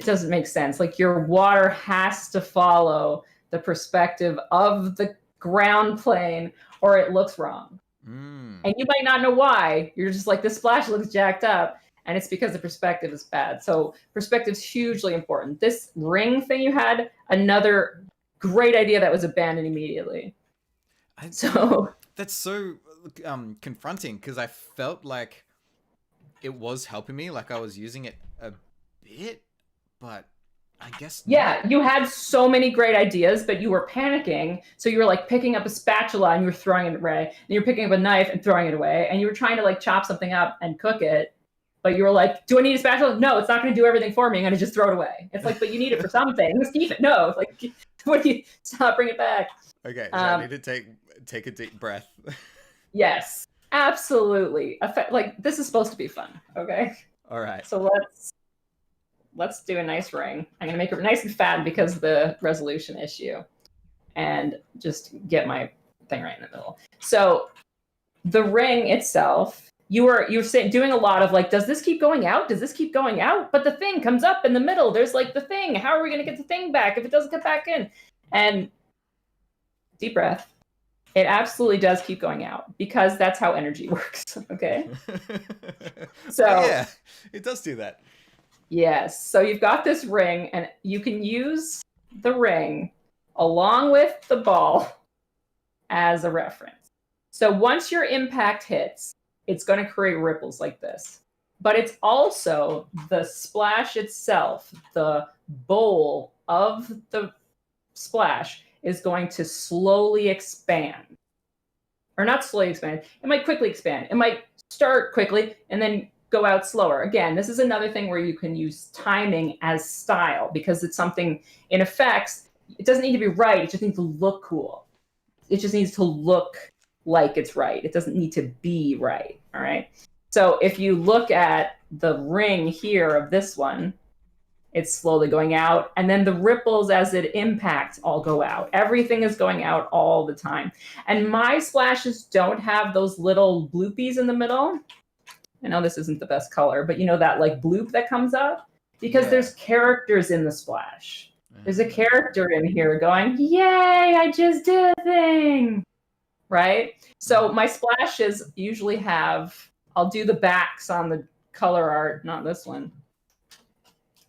doesn't make sense. Like your water has to follow the perspective of the ground plane or it looks wrong. And you might not know why. You're just like, this splash looks jacked up, and it's because the perspective is bad. So perspective's hugely important. This ring thing you had, another great idea that was abandoned immediately. That's so confronting, because I felt like it was helping me, like I was using it a bit, but I guess not. You had so many great ideas, but you were panicking. So you were like picking up a spatula and you were throwing it away. And you were picking up a knife and throwing it away. And you were trying to like chop something up and cook it. But you were like, do I need a spatula? No, it's not going to do everything for me. I'm going to just throw it away. It's like, but you need it for some things. Keep it. No, it's like, what do you stop? Bring it back. Okay, so I need to take a deep breath. Yes, absolutely. Like, this is supposed to be fun. Okay. All right. So let's do a nice ring. I'm going to make it nice and fat because of the resolution issue, and just get my thing right in the middle. So the ring itself, you were doing a lot of like, does this keep going out? Does this keep going out? But the thing comes up in the middle. There's like the thing. How are we going to get the thing back if it doesn't come back in? And deep breath. It absolutely does keep going out because that's how energy works. Okay. So yeah, it does do that. Yes. So you've got this ring, and you can use the ring along with the ball as a reference. So once your impact hits, it's going to create ripples like this. But it's also the splash itself, the bowl of the splash is going to slowly expand. Or not slowly expand. It might quickly expand. It might start quickly and then go out slower. Again, this is another thing where you can use timing as style because it's something in effects. It doesn't need to be right. It just needs to look cool. It just needs to look like it's right. It doesn't need to be right. All right. So if you look at the ring here of this one, it's slowly going out. And then the ripples as it impacts all go out. Everything is going out all the time. And my splashes don't have those little bloopies in the middle. I know this isn't the best color, but you know that like bloop that comes up? Because there's characters in the splash. There's a character in here going, yay, I just did a thing. Right? So my splashes usually have, I'll do the backs on the color art, not this one.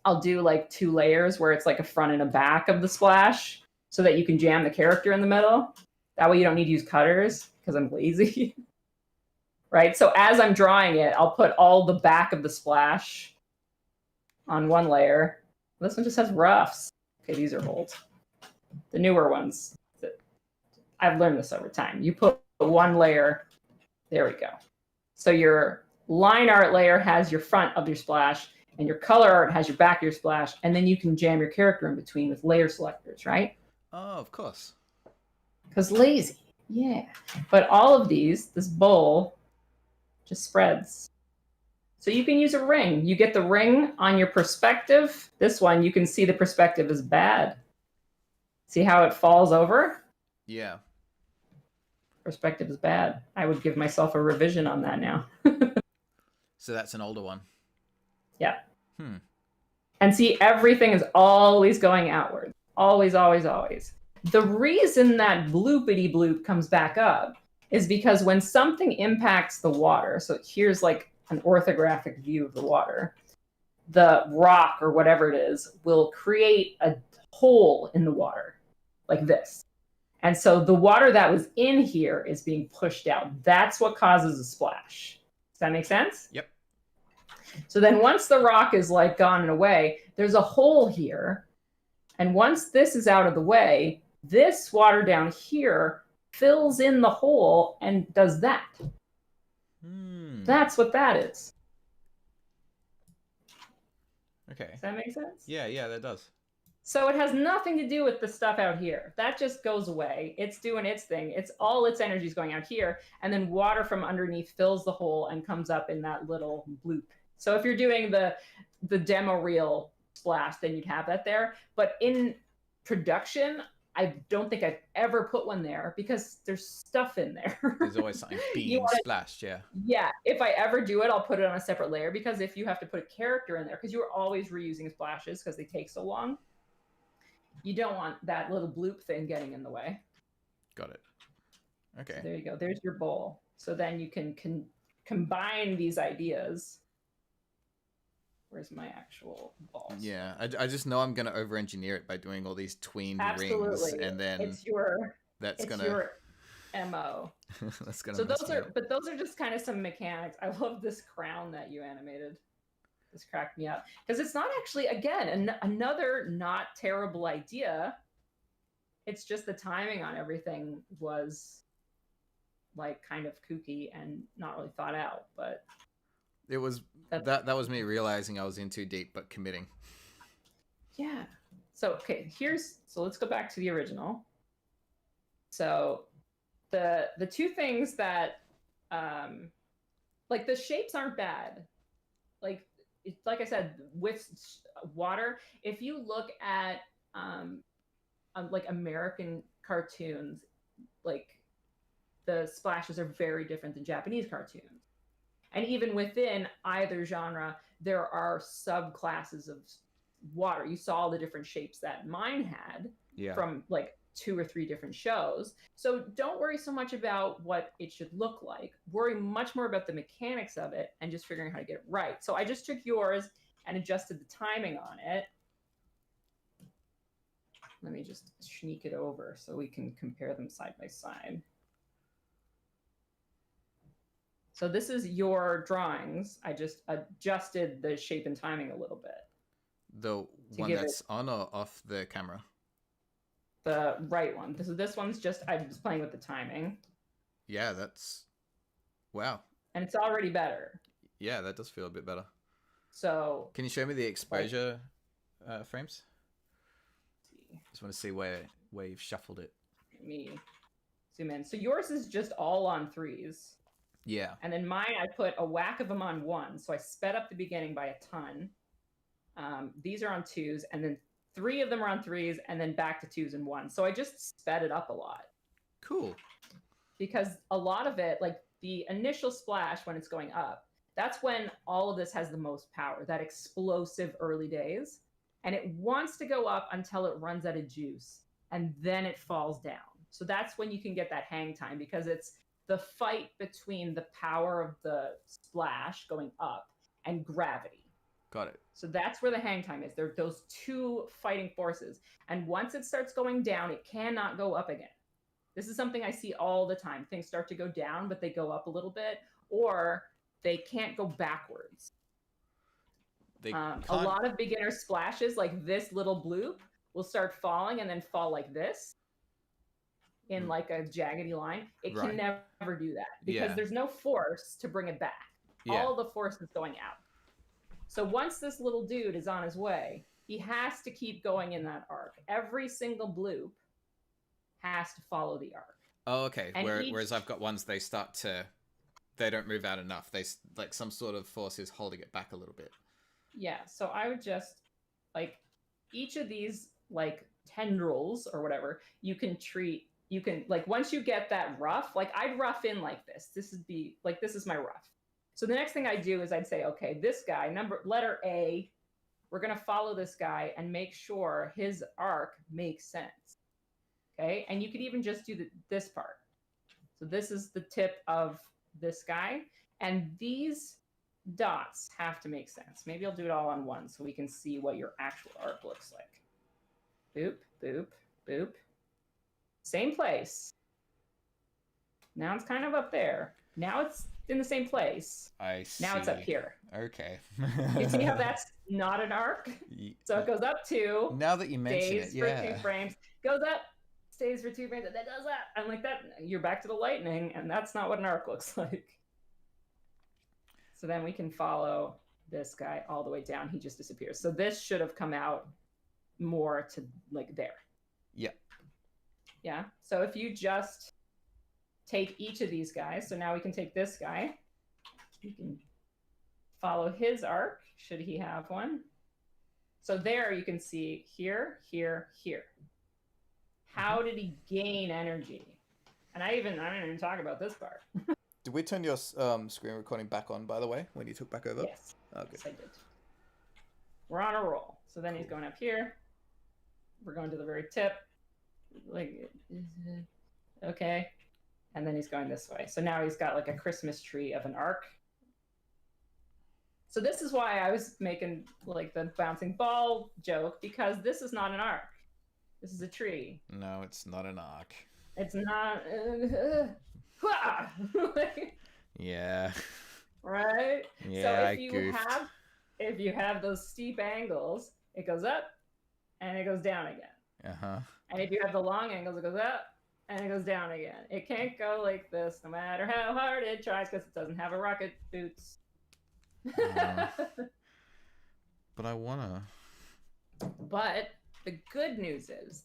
I'll do like 2 layers where it's like a front and a back of the splash so that you can jam the character in the middle. That way you don't need to use cutters because I'm lazy. Right? So as I'm drawing it, I'll put all the back of the splash on one layer. This one just has roughs. Okay, these are old. The newer ones. I've learned this over time. You put 1 layer. There we go. So your line art layer has your front of your splash, and your color art has your back of your splash, and then you can jam your character in between with layer selectors, right? Oh, of course. Because lazy, yeah. But all of these, this bowl, just spreads. So you can use a ring. You get the ring on your perspective. This one, you can see the perspective is bad. See how it falls over? Yeah. Perspective is bad. I would give myself a revision on that now. So that's an older one. Yeah. And see, everything is always going outward. Always, always, always. The reason that bloopity bloop comes back up is because when something impacts the water, so here's like an orthographic view of the water, the rock or whatever it is will create a hole in the water like this. And so the water that was in here is being pushed out. That's what causes a splash. Does that make sense? Yep. So then once the rock is like gone and away, there's a hole here. And once this is out of the way, this water down here fills in the hole and does that. That's what that is. Okay. Does that make sense? Yeah, that does. So it has nothing to do with the stuff out here. That just goes away. It's doing its thing. It's all its energy is going out here. And then water from underneath fills the hole and comes up in that little bloop. So if you're doing the demo reel splash, then you'd have that there. But in production, I don't think I've ever put one there because there's stuff in there. There's always something being splashed, yeah. Yeah, if I ever do it, I'll put it on a separate layer because if you have to put a character in there, because you're always reusing splashes because they take so long, you don't want that little bloop thing getting in the way. Got it. Okay. So there you go. There's your bowl. So then you can combine these ideas. Where's my actual balls? Yeah, I just know I'm going to over-engineer it by doing all these tweened rings, and then it's your MO. That's gonna. So those are just kind of some mechanics. I love this crown that you animated. This cracked me up because it's not actually, again, another not terrible idea. It's just the timing on everything was like kind of kooky and not really thought out, but it was that was me realizing I was in too deep, but committing. Yeah. So okay, so let's go back to the original. So the 2 things that like the shapes aren't bad. Like I said, with water, if you look at like American cartoons, like the splashes are very different than Japanese cartoons. And even within either genre, there are subclasses of water. You saw the different shapes that mine had from like 2 or 3 different shows. So don't worry so much about what it should look like. Worry much more about the mechanics of it and just figuring how to get it right. So I just took yours and adjusted the timing on it. Let me just sneak it over so we can compare them side by side. So this is your drawings. I just adjusted the shape and timing a little bit. The one that's on or off the camera? the right one. So this one's just, I was playing with the timing. Yeah, that's... Wow. And it's already better. Yeah, that does feel a bit better. So... Can you show me the exposure frames? Just want to see where you've shuffled it. Let me zoom in. So yours is just all on 3s. Yeah. And then mine, I put a whack of them on 1. So I sped up the beginning by a ton. These are on 2s, and then 3 of them are on 3s, and then back to 2s and 1s. So I just sped it up a lot. Cool. Because a lot of it, like the initial splash when it's going up, that's when all of this has the most power, that explosive early days. And it wants to go up until it runs out of juice, and then it falls down. So that's when you can get that hang time, because it's the fight between the power of the splash going up and gravity. Got it. So that's where the hang time is. There are those two fighting forces. And once it starts going down, it cannot go up again. This is something I see all the time. Things start to go down, but they go up a little bit, or they can't go backwards. A lot of beginner splashes, like this little bloop, will start falling and then fall like this in like a jaggedy line. It can never do that because there's no force to bring it back. All the force is going out. So once this little dude is on his way, he has to keep going in that arc. Every single bloop has to follow the arc. Oh, okay. Whereas I've got ones, they don't move out enough. They, like, some sort of force is holding it back a little bit. Yeah, so I would just, like, each of these, like, tendrils or whatever, you can, like, once you get that rough, like, I'd rough in like this. This is my rough. So the next thing I do is I'd say, okay, this guy, letter A, we're going to follow this guy and make sure his arc makes sense. Okay, and you could even just do this part. So this is the tip of this guy, and these dots have to make sense. Maybe I'll do it all on one so we can see what your actual arc looks like. Boop, boop, boop. Same place. Now it's kind of up there. Now it's in the same place. I see. Now it's up here. Okay. You see how that's not an arc? So it goes up 2. Now that you mention it, yeah. Stays for 2 frames. Goes up, stays for 2 frames, and then does that. I'm like, that. You're back to the lightning, and that's not what an arc looks like. So then we can follow this guy all the way down. He just disappears. So this should have come out more to like there. Yeah. Yeah. So if you just take each of these guys, so now we can take this guy. You can follow his arc, should he have one. So there you can see here, here, here. How did he gain energy? And I didn't even talk about this part. Did we turn your screen recording back on, by the way, when you took back over? Yes. Oh, good. Yes, I did. We're on a roll. So then he's going up here. We're going to the very tip. Like, okay. And then he's going this way. So now he's got like a Christmas tree of an arc. So this is why I was making like the bouncing ball joke, because this is not an arc. This is a tree. No, it's not an arc. It's not. Yeah. Right? Yeah, so if you have those steep angles, it goes up and it goes down again. Uh-huh. And if you have the long angles, it goes up and it goes down again. It can't go like this no matter how hard it tries, because it doesn't have a rocket boots. But I wanna. But the good news is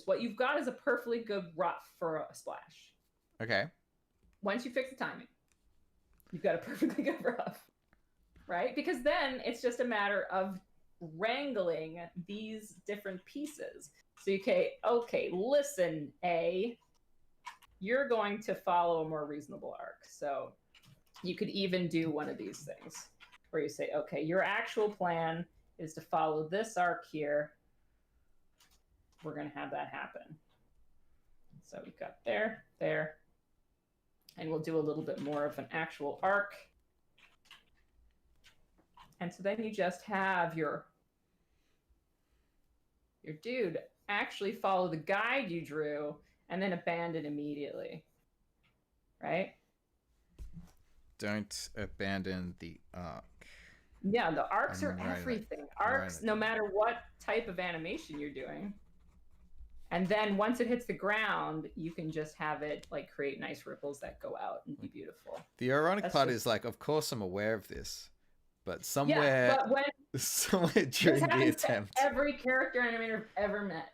what you've got is a perfectly good rough for a splash. Okay. Once you fix the timing, you've got a perfectly good rough, right? Because then it's just a matter of wrangling these different pieces. So okay, listen, A, you're going to follow a more reasonable arc. So you could even do one of these things where you say, okay, your actual plan is to follow this arc here. We're going to have that happen. So we've got there, and we'll do a little bit more of an actual arc. And so then you just have your dude actually follow the guide you drew and then abandon immediately, right? Don't abandon the arc. Yeah, the arcs are everything. Arcs, no matter what type of animation you're doing. And then once it hits the ground, you can just have it like create nice ripples that go out and be beautiful. The ironic part is like, of course I'm aware of this, but somewhere, yeah, but when somewhere during the attempt, every character animator I've ever met,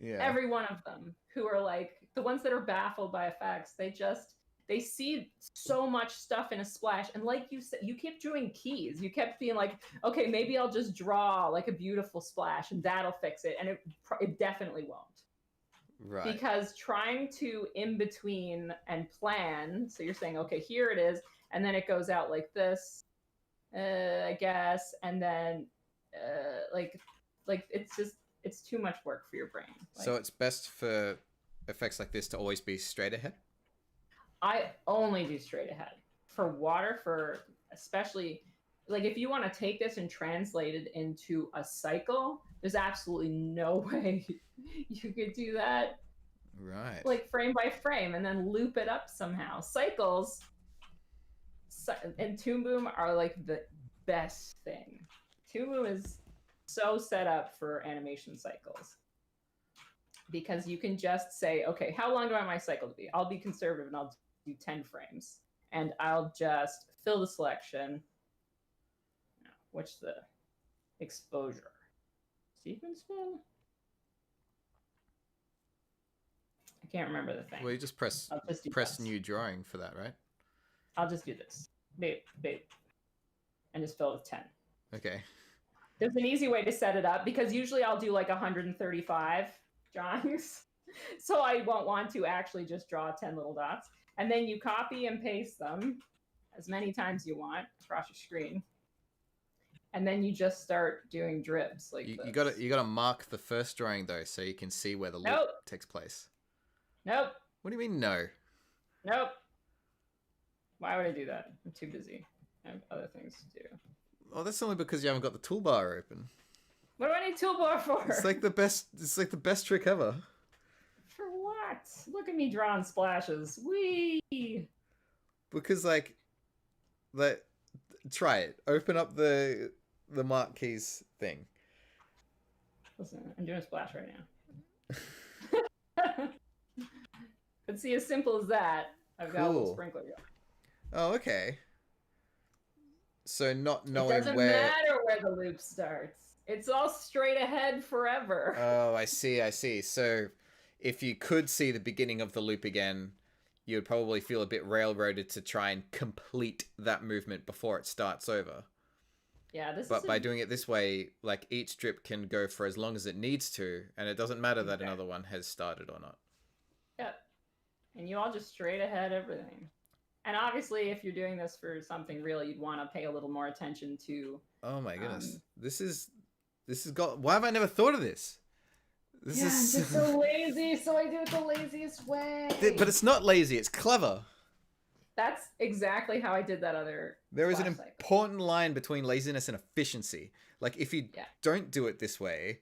every one of them who are like the ones that are baffled by effects, they see so much stuff in a splash, and like you said, you kept doing keys. You kept being like, okay, maybe I'll just draw like a beautiful splash and that'll fix it, and it definitely won't. Right. Because trying to in between and plan, so you're saying, okay, here it is, and then it goes out like this, I guess, and then like it's too much work for your brain. Like, so it's best for effects like this to always be straight ahead? I only do straight ahead. For water, for especially, like if you want to take this and translate it into a cycle, there's absolutely no way you could do that. Right. Like frame by frame and then loop it up somehow. Cycles and Toon Boom are like the best thing. Toon Boom is so set up for animation cycles. Because you can just say, okay, how long do I want my cycle to be? I'll be conservative and I'll do 10 frames. And I'll just fill the selection. What's the exposure? Sequence fill? I can't remember the thing. Well, you just press new drawing for that, right? I'll just do this. Babe. And just fill it with 10. Okay. There's an easy way to set it up because usually I'll do like 135 drawings. So I won't want to actually just draw 10 little dots. And then you copy and paste them as many times you want across your screen. And then you just start doing drips like this. You gotta mark the first drawing though, so you can see where the loop takes place. Nope. What do you mean no? Nope. Why would I do that? I'm too busy. I have other things to do. Oh, that's only because you haven't got the toolbar open. What do I need toolbar for? It's like the best trick ever. For what? Look at me drawing splashes. Whee! Because try it. Open up the mark keys thing. Listen, I'm doing a splash right now. But see, as simple as that, I've got a little sprinkler going. Oh, okay. So not knowing it doesn't matter where the loop starts. It's all straight ahead forever. Oh, I see. So if you could see the beginning of the loop again, you would probably feel a bit railroaded to try and complete that movement before it starts over. Yeah, but by doing it this way, like each strip can go for as long as it needs to, and it doesn't matter that another one has started or not. Yep. And you all just straight ahead everything. And obviously, if you're doing this for something real, you'd want to pay a little more attention to. Oh my goodness, this is got. Why have I never thought of this? I'm just so lazy, so I do it the laziest way. But it's not lazy; it's clever. That's exactly how I did that other. There is an important line between laziness and efficiency. Like if you don't do it this way,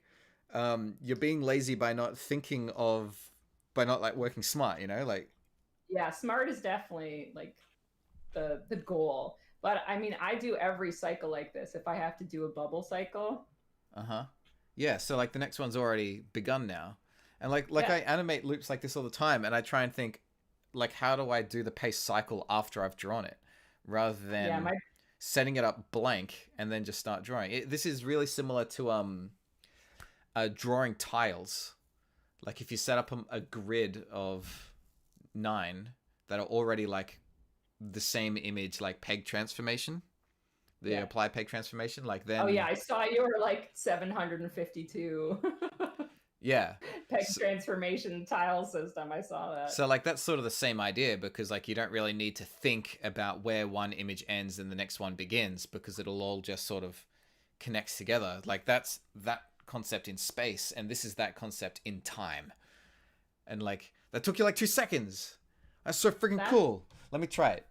you're being lazy by not working smart. You know, like. Yeah, smart is definitely like the goal. But I mean, I do every cycle like this. If I have to do a bubble cycle. Yeah, so like the next one's already begun now. And like I animate loops like this all the time, and I try and think like how do I do the pace cycle after I've drawn it rather than setting it up blank and then just start drawing. This is really similar to drawing tiles. Like if you set up a grid of 9 that are already like the same image, like peg transformation, apply peg transformation, like then. Oh yeah, I saw you were like 752. Yeah. Peg transformation tile system. I saw that. So like that's sort of the same idea because like you don't really need to think about where one image ends and the next one begins because it'll all just sort of connects together. Like that's that concept in space and this is that concept in time. And like that took you like 2 seconds. That's so freaking cool. Let me try it.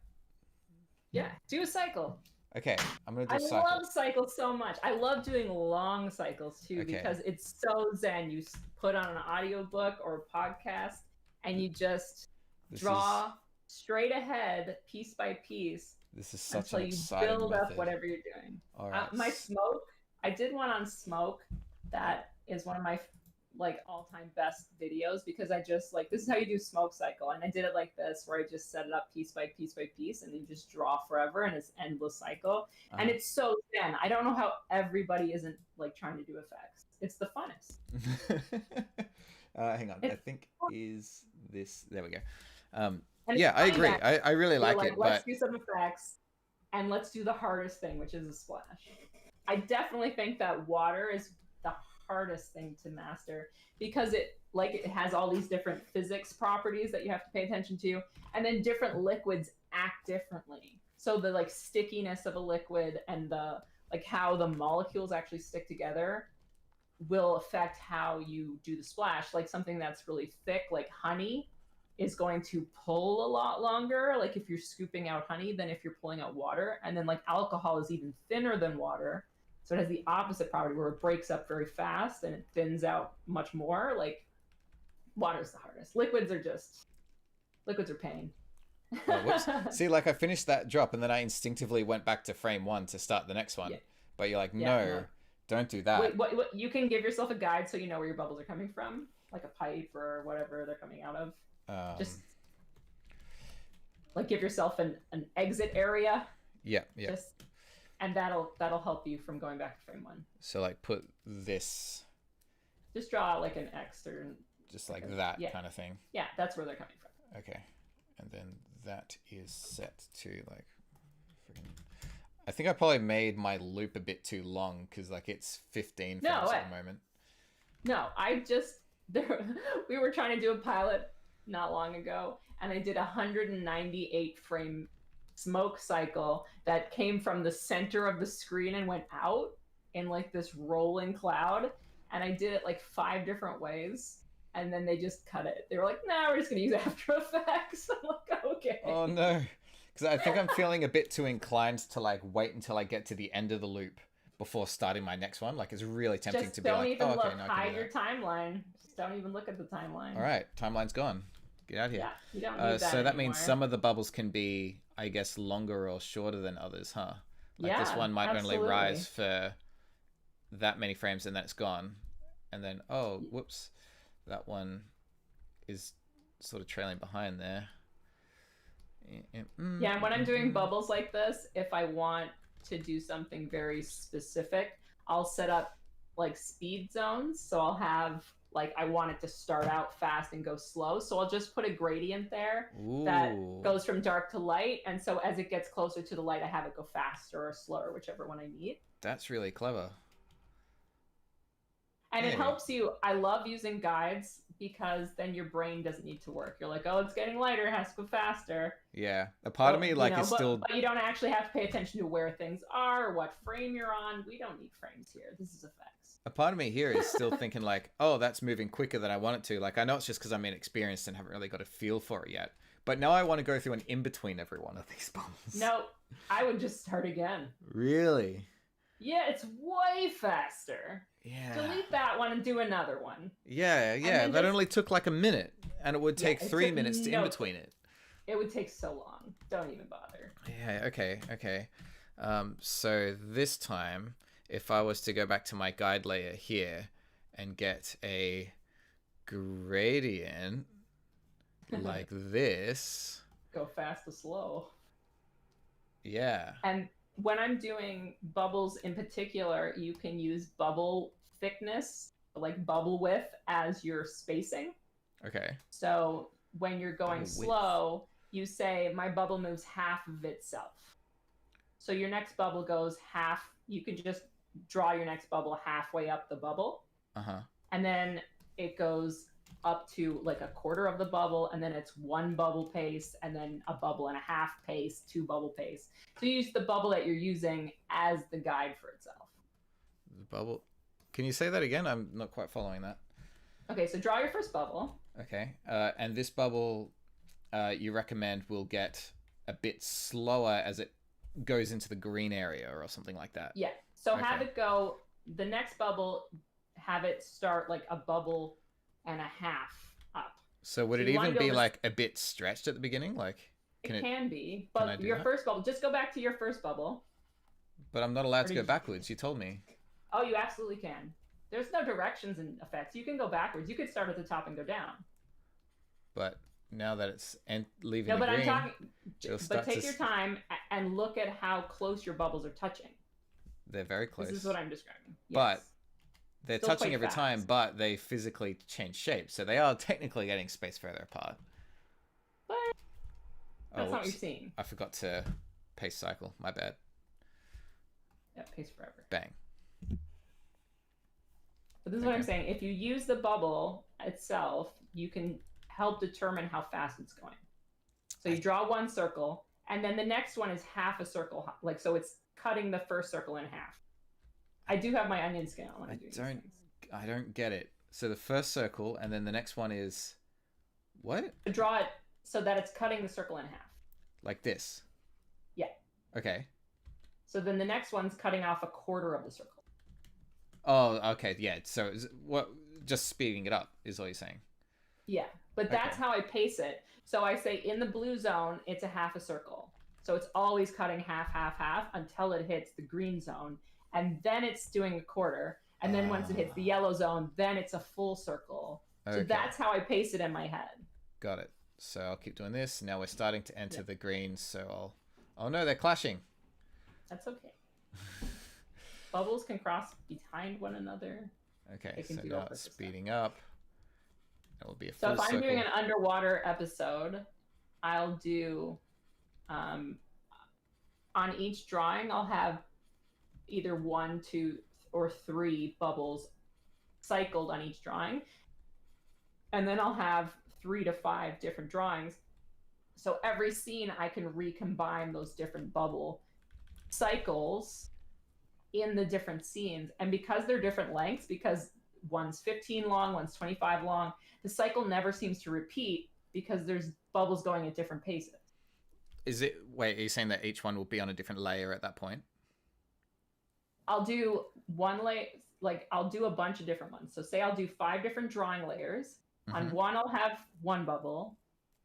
Yeah, do a cycle. Okay, I'm gonna do a cycle. I love cycles so much. I love doing long cycles too because it's so zen. You put on an audiobook or a podcast and you just draw straight ahead, piece by piece. This is such an exciting build method. Up whatever you're doing. All right. My smoke. I did one on smoke. That is one of my like all-time best videos because I just like, this is how you do smoke cycle. And I did it like this, where I just set it up piece by piece by piece and then just draw forever and it's endless cycle. And it's so zen. I don't know how everybody isn't like trying to do effects. It's the funnest. Hang on. I think is this, there we go. Yeah, I agree. I really like it. Let's do some effects and let's do the hardest thing, which is a splash. I definitely think that water is the hardest thing to master because it has all these different physics properties that you have to pay attention to, and then different liquids act differently. So the like stickiness of a liquid and the like how the molecules actually stick together will affect how you do the splash. Like something that's really thick, like honey, is going to pull a lot longer, like if you're scooping out honey, than if you're pulling out water. And then like alcohol is even thinner than water. So it has the opposite property where it breaks up very fast and it thins out much more. Like water's the hardest. Liquids are pain. Oh, see, like I finished that drop and then I instinctively went back to frame 1 to start the next one. Yeah. But you're like, no, don't do that. Wait, what, you can give yourself a guide so you know where your bubbles are coming from, like a pipe or whatever they're coming out of. Just like give yourself an exit area. Yeah. And that'll help you from going back to frame 1. So like put this. Just draw like an X or just like that kind of thing. Yeah, that's where they're coming from. Okay, and then that is set to like. I think I probably made my loop a bit too long because like it's 15 frames at the moment. No, we were trying to do a pilot not long ago, and I did a 198 frame smoke cycle that came from the center of the screen and went out in like this rolling cloud, and I did it like 5 different ways, and then they just cut it. They were like, "Nah, we're just gonna use After Effects." I'm like, "Okay." Oh no, because I think I'm feeling a bit too inclined to like wait until I get to the end of the loop before starting my next one. Like it's really tempting just to be like, "Oh, okay, no, hide your timeline. Just don't even look at the timeline." All right, timeline's gone. Get out of here. Yeah, you don't need that so that anymore. means some of the bubbles can be, I guess, longer or shorter than others, huh? Like this one might only rise for that many frames and then it's gone. And then, oh, whoops. That one is sort of trailing behind there. Yeah, and when I'm doing bubbles like this, if I want to do something very specific, I'll set up like speed zones. So I'll have like I want it to start out fast and go slow. So I'll just put a gradient there that goes from dark to light. And so as it gets closer to the light, I have it go faster or slower, whichever one I need. That's really clever. And it helps you. I love using guides because then your brain doesn't need to work. You're like, oh, it's getting lighter, it has to go faster. Yeah. A part of me like is still... But you don't actually have to pay attention to where things are or what frame you're on. We don't need frames here. This is effects. A part of me here is still thinking like, oh, that's moving quicker than I want it to. Like, I know it's just because I'm inexperienced and haven't really got a feel for it yet. But now I want to go through an in-between every one of these bubbles. No, I would just start again. Really? Yeah, it's way faster. Yeah. Delete that one and do another one. Yeah. That only took like a minute, and it would take 3 minutes to in between it. It would take so long. Don't even bother. Yeah. Okay. So this time, if I was to go back to my guide layer here and get a gradient like this, go fast to slow. Yeah. And when I'm doing bubbles in particular, you can use bubble thickness, like bubble width, as your spacing. Okay. So when you're going slow, you say, my bubble moves half of itself. So your next bubble goes half. You can just draw your next bubble halfway up the bubble. Uh-huh. And then it goes up to like a quarter of the bubble, and then it's 1 bubble pace, and then a bubble and a half pace, 2 bubble pace. So you use the bubble that you're using as the guide for itself. The bubble. Can you say that again? I'm not quite following that. Okay, so draw your first bubble. Okay, and this bubble you recommend will get a bit slower as it goes into the green area or something like that. Yeah, so have it go, the next bubble, have it start like a bubble and a half up. So would it even be like a bit stretched at the beginning? Like it can be, but your first bubble, just go back to your first bubble. But I'm not allowed to go backwards, you told me. Oh, you absolutely can. There's no directions in effects. You can go backwards. You could start at the top and go down. But now that it's leaving no, the but green, I'm talking. But take your time and look at how close your bubbles are touching. They're very close. This is what I'm describing. Yes. But they're Still touching every fast. time, but they physically change shape. So they are technically getting spaced further apart. But that's not what you're seeing. I forgot to pace cycle. My bad. Yeah, pace forever. Bang. But this is what I'm saying. If you use the bubble itself, you can help determine how fast it's going. So you draw one circle, and then the next one is half a circle. Like, so it's cutting the first circle in half. I do have my onion skin on when I'm doing these things. I don't get it. So the first circle, and then the next one is what? Draw it so that it's cutting the circle in half. Like this? Yeah. Okay. So then the next one's cutting off a quarter of the circle. Oh, okay. Yeah. So just speeding it up is all you're saying. Yeah. But that's how I pace it. So I say in the blue zone, it's a half a circle. So it's always cutting half, half, half until it hits the green zone. And then it's doing a quarter. And then once it hits the yellow zone, then it's a full circle. So that's how I pace it in my head. Got it. So I'll keep doing this. Now we're starting to enter the green. So oh no, they're clashing. That's okay. Bubbles can cross behind one another. Okay, so now it's speeding up. It will be a So full if I'm circle. doing an underwater episode, I'll do on each drawing, I'll have either 1, 2, or 3 bubbles cycled on each drawing. And then I'll have 3 to 5 different drawings. So every scene I can recombine those different bubble cycles in the different scenes. And because they're different lengths, because one's 15 long, one's 25 long, the cycle never seems to repeat because there's bubbles going at different paces. Wait, are you saying that each one will be on a different layer at that point? I'll do one layer, like I'll do a bunch of different ones. So say I'll do 5 different drawing layers. Mm-hmm. On one, I'll have 1 bubble,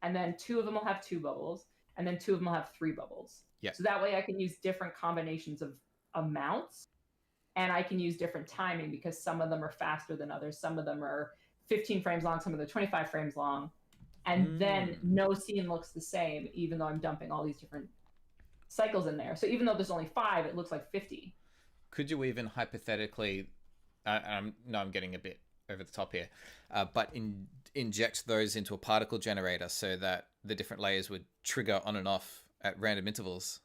and then 2 of them will have 2 bubbles, and then 2 of them will have 3 bubbles. Yeah. So that way I can use different combinations of amounts, and I can use different timing because some of them are faster than others. Some of them are 15 frames long, some of them are 25 frames long. And then no scene looks the same, even though I'm dumping all these different cycles in there. So even though there's only 5, it looks like 50. Could you even hypothetically, I'm getting a bit over the top here, but inject those into a particle generator so that the different layers would trigger on and off at random intervals?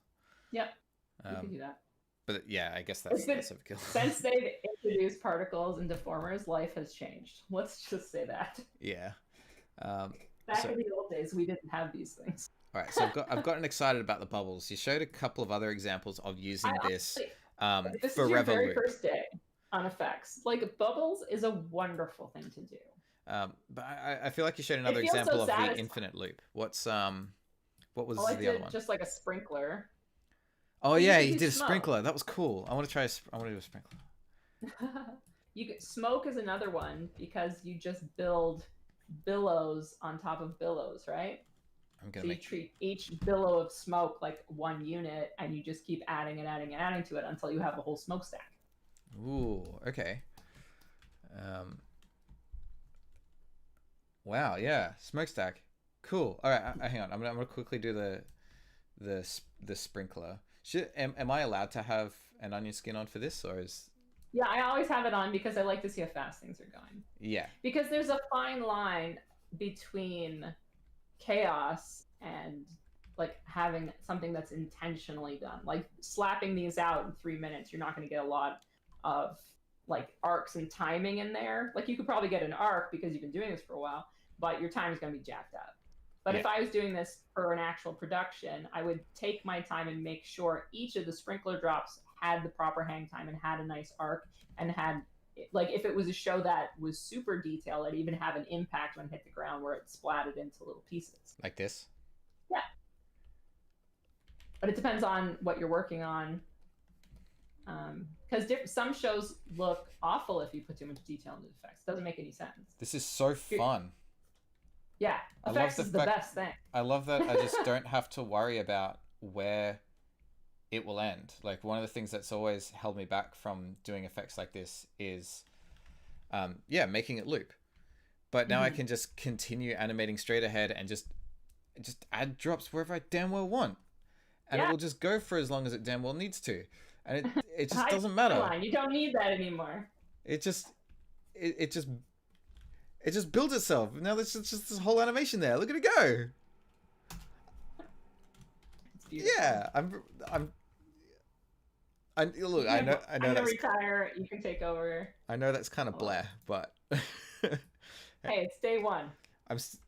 Yep, you can do that. But yeah, I guess that's overkill. Since they've introduced particles and deformers, life has changed. Let's just say that. Yeah. Back in the old days, we didn't have these things. All right, so I've gotten excited about the bubbles. You showed a couple of other examples of using this this for is your very Revolution. first day on effects. Like, bubbles is a wonderful thing to do. But I feel like you showed another example of the infinite loop. What was the other one? Just like a sprinkler. Oh yeah, you did a sprinkler. That was cool. I want to do a sprinkler. Smoke is another one because you just build billows on top of billows, right? You treat each billow of smoke like one unit, and you just keep adding and adding and adding to it until you have a whole smokestack. Ooh, okay. Wow, yeah, smokestack. Cool. All right, hang on. I'm gonna quickly do the sprinkler. Am I allowed to have an onion skin on for this, or is? Yeah, I always have it on because I like to see how fast things are going. Yeah. Because there's a fine line between chaos and like having something that's intentionally done. Like slapping these out in 3 minutes, you're not going to get a lot of like arcs and timing in there. Like you could probably get an arc because you've been doing this for a while, but your time is going to be jacked up. But if I was doing this for an actual production, I would take my time and make sure each of the sprinkler drops had the proper hang time and had a nice arc and had, like, if it was a show that was super detailed, I'd even have an impact when it hit the ground where it splatted into little pieces. Like this? Yeah. But it depends on what you're working on. Because some shows look awful if you put too much detail into the effects. It doesn't make any sense. This is so fun. Yeah, effects is the best thing. I love that I just don't have to worry about where it will end. Like, one of the things that's always held me back from doing effects like this is making it loop. But now I can just continue animating straight ahead and just add drops wherever I damn well want, and it will just go for as long as it damn well needs to, and it just doesn't matter. You don't need that anymore. It just builds itself. Now there's just this whole animation there. Look at it go. Yeah, look. I know. I'm gonna retire. You can take over. I know that's kind of blah, but hey, it's day one.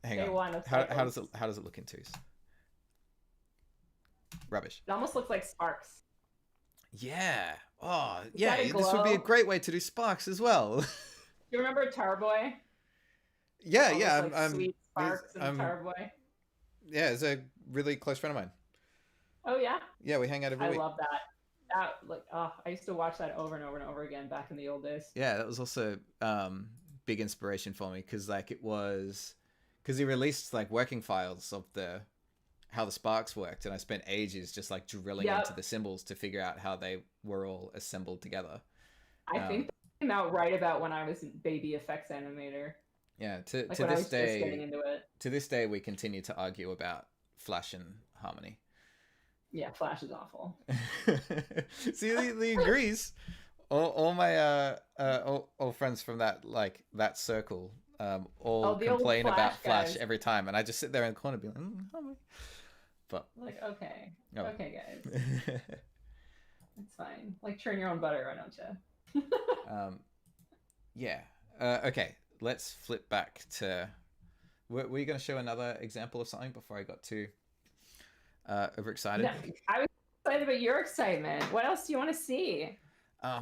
Hang on. How does it look in twos? Rubbish. It almost looks like sparks. Yeah. Oh, yeah. This would be a great way to do sparks as well. You remember Tarboy? Yeah. Those, sweet sparks and Tarboy. Yeah, it's a really close friend of mine. Oh yeah. Yeah, we hang out every week. I love that. I used to watch that over and over and over again back in the old days. Yeah, that was also big inspiration for me because he released like working files of how the sparks worked, and I spent ages just like drilling into the symbols to figure out how they were all assembled together. I think that came out right about when I was baby effects animator. Yeah, to this day we continue to argue about Flash and Harmony. Yeah, Flash is awful. See, he agrees. All my all friends from that circle all complain about Flash every time, and I just sit there in the corner being like, Harmony. But okay, guys, it's fine. Like churn your own butter, why don't you? Yeah. Okay, let's flip back to. Were you going to show another example of something before I got too overexcited? No, I was excited about your excitement. What else do you want to see? I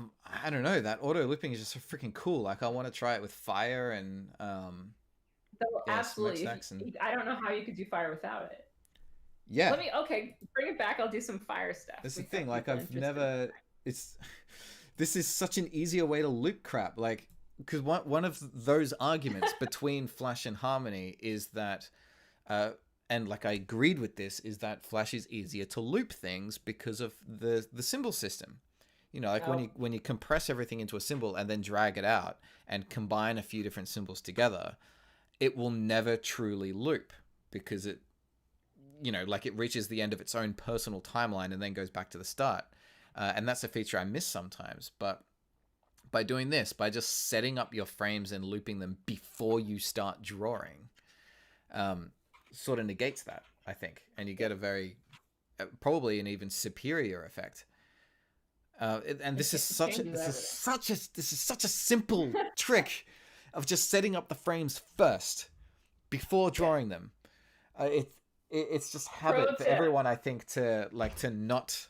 don't know. That auto looping is just so freaking cool. Like, I want to try it with fire and absolutely. I don't know how you could do fire without it. Yeah. Bring it back. I'll do some fire stuff. That's the thing. Like, this is such an easier way to loop crap. Like, because one of those arguments between Flash and Harmony is that, and like I agreed with this, is that Flash is easier to loop things because of the symbol system. You know, like when you compress everything into a symbol and then drag it out and combine a few different symbols together, it will never truly loop because it reaches the end of its own personal timeline and then goes back to the start. And that's a feature I miss sometimes. But by doing this, by just setting up your frames and looping them before you start drawing, sort of negates that, I think. And you get a very, probably an even superior effect. And this is such a simple trick of just setting up the frames first before drawing them. It's just habit for everyone, I think, to not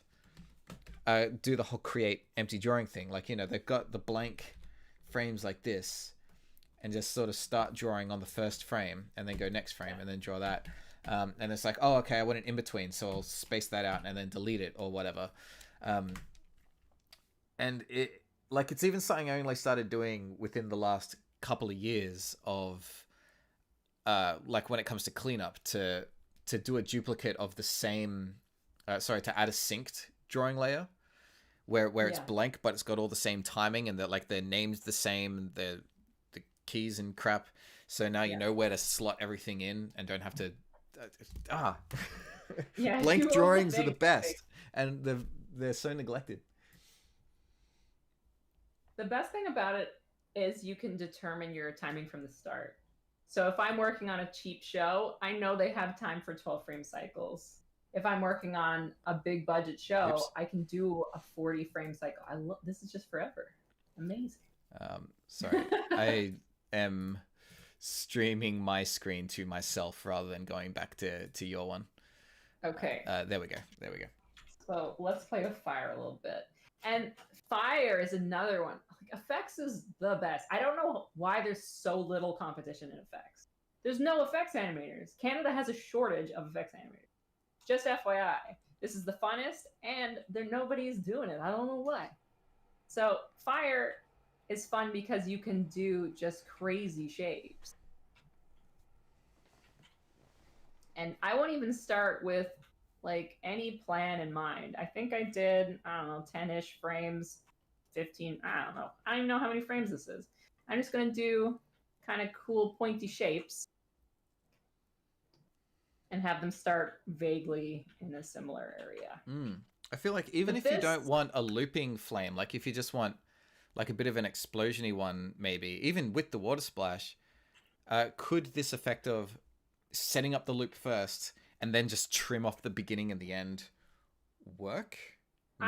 do the whole create empty drawing thing. Like, you know, they've got the blank frames like this and just sort of start drawing on the first frame and then go next frame and then draw that. And it's like, oh, okay, I want an in between, so I'll space that out and then delete it or whatever. And it's even something I only started doing within the last couple of years of, when it comes to cleanup, to do a duplicate of the same, to add a synced drawing layer where it's blank, but it's got all the same timing and their name's the same, and the keys and crap. So now you know where to slot everything in and don't have to, blank drawings are the best, and they're so neglected. The best thing about it is you can determine your timing from the start. So if I'm working on a cheap show, I know they have time for 12 frame cycles. If I'm working on a big budget show, I can do a 40 frame cycle. This is just forever. Amazing. Sorry, I am streaming my screen to myself rather than going back to your one. Okay. There we go. So let's play with fire a little bit. And fire is another one. Like, effects is the best. I don't know why there's so little competition in effects. There's no effects animators. Canada has a shortage of effects animators. Just FYI, this is the funnest, and nobody's doing it. I don't know why. So fire is fun because you can do just crazy shapes. And I won't even start with like any plan in mind. I think I did, 10-ish frames, 15, I don't know. I don't even know how many frames this is. I'm just going to do kind of cool pointy shapes and have them start vaguely in a similar area. I feel like even if you don't want a looping flame, like if you just want like a bit of an explosion-y one, maybe, even with the water splash, could this effect of setting up the loop first and then just trim off the beginning and the end work? No,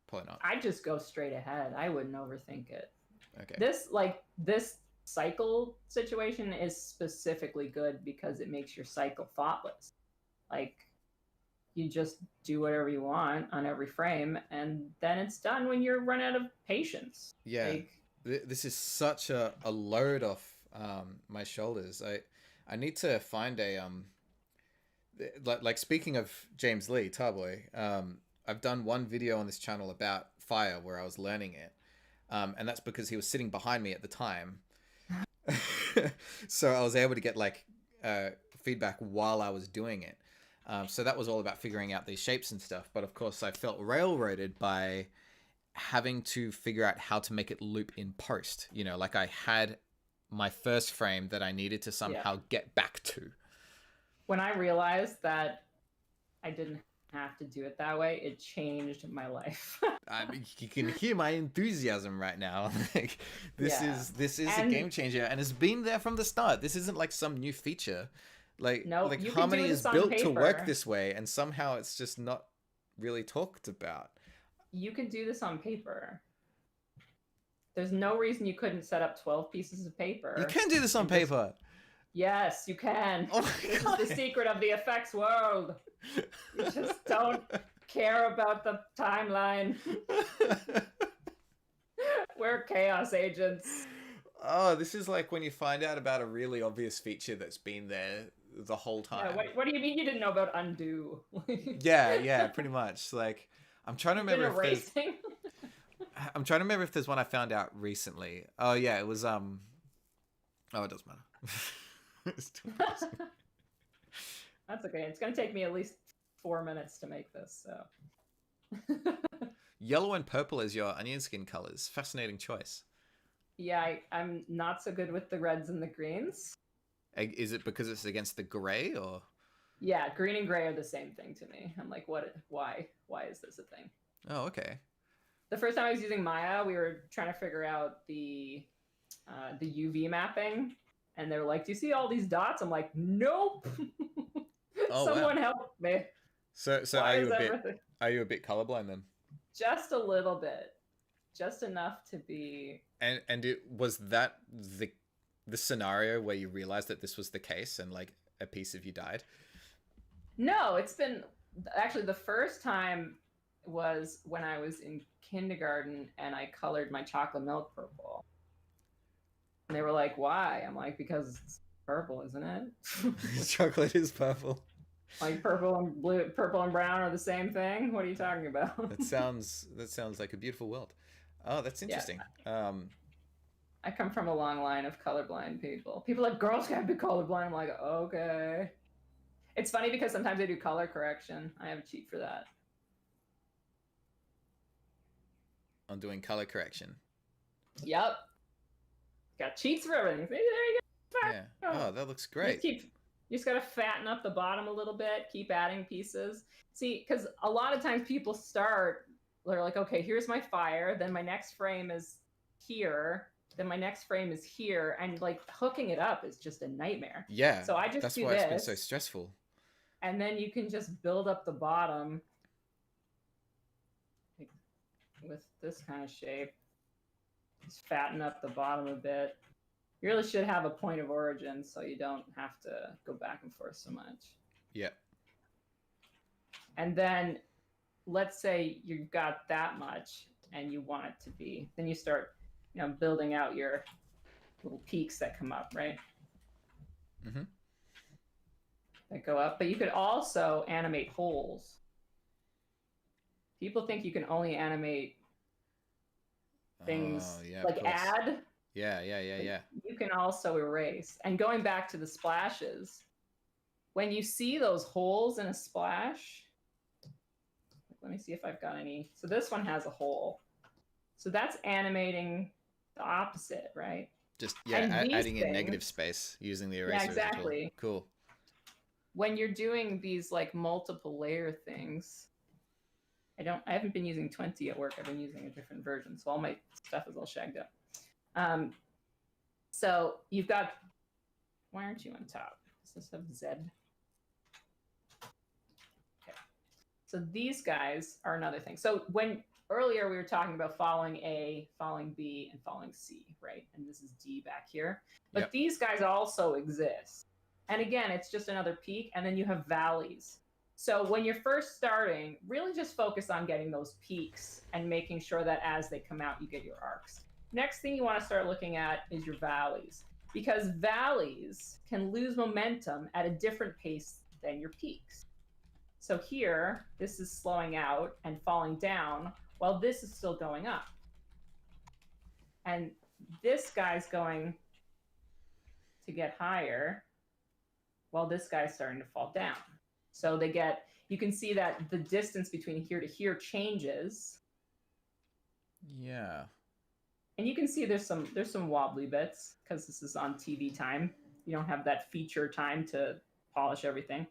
probably not. I just go straight ahead. I wouldn't overthink it. Okay. This cycle situation is specifically good because it makes your cycle thoughtless. Like, you just do whatever you want on every frame, and then it's done when you're run out of patience. Yeah. Like, this is such a load off my shoulders. I need to find a like speaking of James Lee Tarboy, I've done one video on this channel about fire where I was learning it, and that's because he was sitting behind me at the time. So I was able to get like feedback while I was doing it. So that was all about figuring out these shapes and stuff. But of course, I felt railroaded by having to figure out how to make it loop in post. You know, like I had my first frame that I needed to somehow get back to. When I realized that I didn't have to do it that way, it changed my life. I mean, you can hear my enthusiasm right now. Like, this is a game changer, and it's been there from the start. This isn't like some new feature. Like Harmony is built to work this way, and somehow it's just not really talked about. You can do this on paper. There's no reason you couldn't set up 12 pieces of paper. You can do this on paper. Yes, you can. Oh my God. This is the secret of the effects world. You just don't care about the timeline. We're chaos agents. Oh, this is like when you find out about a really obvious feature that's been there the whole time. Yeah, what do you mean you didn't know about undo? yeah, pretty much. Like, I'm trying to remember if there's one I found out recently. Oh yeah, it was oh, it doesn't matter. It's too That's okay. It's gonna take me at least 4 minutes to make this, so. Yellow and purple as your onion skin colors. Fascinating choice. Yeah, I'm not so good with the reds and the greens. Is it because it's against the gray, or? Yeah, green and gray are the same thing to me. I'm like, why is this a thing? Oh, okay. The first time I was using Maya, we were trying to figure out the UV mapping, and they were like, "Do you see all these dots?" I'm like, "Nope." Oh, Someone help me. So are you a bit colorblind then? Just a little bit, just enough to be. And was that the scenario where you realized that this was the case and like a piece of you died? No, it's been actually the first time was when I was in kindergarten and I colored my chocolate milk purple. And they were like, "Why?" I'm like, "Because it's purple, isn't it?" Chocolate is purple. Like purple and blue, purple and brown are the same thing. What are you talking about? That sounds like a beautiful world. Oh, that's interesting. Yeah. I come from a long line of colorblind people. People are like, "Girls can't be colorblind." I'm like, okay. It's funny because sometimes I do color correction. I have a cheat for that. On doing color correction. Yep. Got cheats for everything. There you go. Yeah. Oh, that looks great. You just gotta fatten up the bottom a little bit. Keep adding pieces. See, because a lot of times people start, they're like, "Okay, here's my fire. Then my next frame is here. Then my next frame is here," and like hooking it up is just a nightmare. Yeah. So I just that's do why this, it's been so stressful. and then you can just build up the bottom with this kind of shape. Just fatten up the bottom a bit. You really should have a point of origin so you don't have to go back and forth so much. Yeah. And then let's say you've got that much and you want it to be, then you start, building out your little peaks that come up, right? Mm-hmm. That go up. But you could also animate holes. People think you can only animate things like add. Yeah. You can also erase. And going back to the splashes, when you see those holes in a splash, let me see if I've got any. So this one has a hole. So that's animating the opposite, right? Just And these adding in negative things, space using the eraser yeah, as a tool. exactly. Cool. When you're doing these like multiple layer things, I haven't been using 20 at work. I've been using a different version, so all my stuff is all shagged up. So you've got, why aren't you on top? Does this have Z? Okay. So these guys are another thing. So when earlier we were talking about following A, following B, and following C, right? And this is D back here. But Yep. these guys also exist. And again, it's just another peak, and then you have valleys. So when you're first starting, really just focus on getting those peaks and making sure that as they come out, you get your arcs. Next thing you want to start looking at is your valleys, because valleys can lose momentum at a different pace than your peaks. So here, this is slowing out and falling down while this is still going up. And this guy's going to get higher while this guy's starting to fall down. So you can see that the distance between here to here changes. Yeah. And you can see there's some wobbly bits because this is on TV time. You don't have that feature time to polish everything.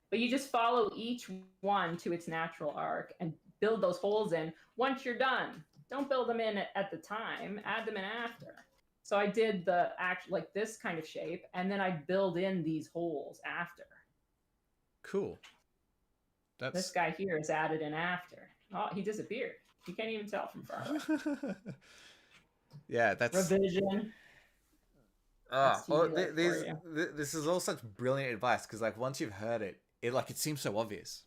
But you just follow each one to its natural arc and build those holes in once you're done. Don't build them in at the time, add them in after. So I did like this kind of shape, and then I build in these holes after. Cool. This guy here is added in after. Oh, he disappeared. You can't even tell from far away. Yeah, that's revision. This is all such brilliant advice because like once you've heard it seems so obvious.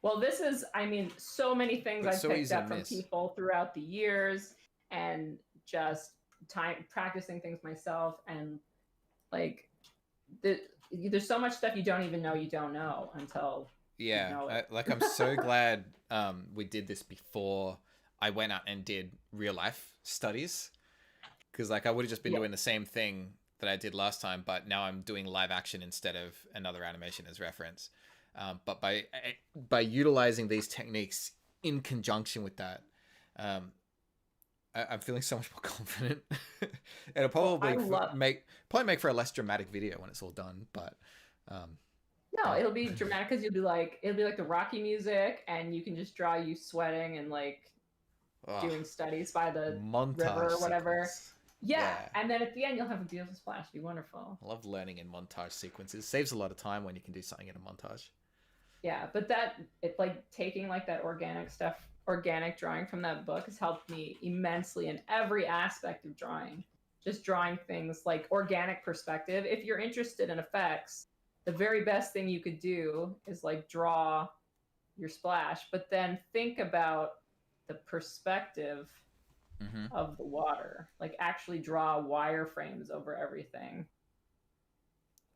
Well, this is, so many things I've picked up from people throughout the years, and just practicing things myself, and like there's so much stuff you don't even know you don't know until you know it. I'm so glad we did this before I went out and did real life studies, because like I would have just been doing the same thing that I did last time, but now I'm doing live action instead of another animation as reference. But by utilizing these techniques in conjunction with that, I'm feeling so much more confident. It'll probably make for a less dramatic video when it's all done. But no, it'll be dramatic because it'll be like the Rocky music, and you can just draw you sweating and like doing studies by the river or whatever. Yeah, and then at the end you'll have a beautiful splash. It'll be wonderful. I love learning in montage sequences. Saves a lot of time when you can do something in a montage. Yeah, but it's like taking like that organic drawing from that book has helped me immensely in every aspect of drawing. Just drawing things like organic perspective. If you're interested in effects, the very best thing you could do is like draw your splash, but then think about the perspective of the water. Like actually draw wireframes over everything,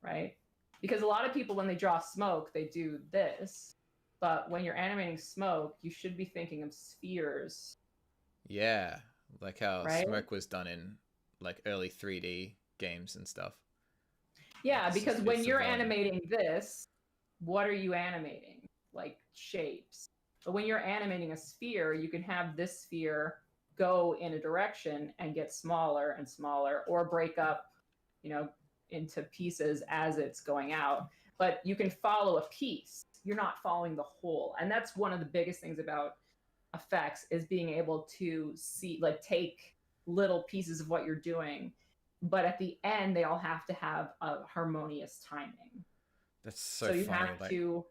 right? Because a lot of people, when they draw smoke, they do this. But when you're animating smoke, you should be thinking of spheres. Yeah, like how smoke was done in like early 3D games and stuff. Yeah, because when you're animating this, what are you animating? Like shapes. But when you're animating a sphere, you can have this sphere go in a direction and get smaller and smaller, or break up, into pieces as it's going out. But you can follow a piece. You're not following the whole. And that's one of the biggest things about effects, is being able to see, like, take little pieces of what you're doing, but at the end they all have to have a harmonious timing. That's so you funny. have to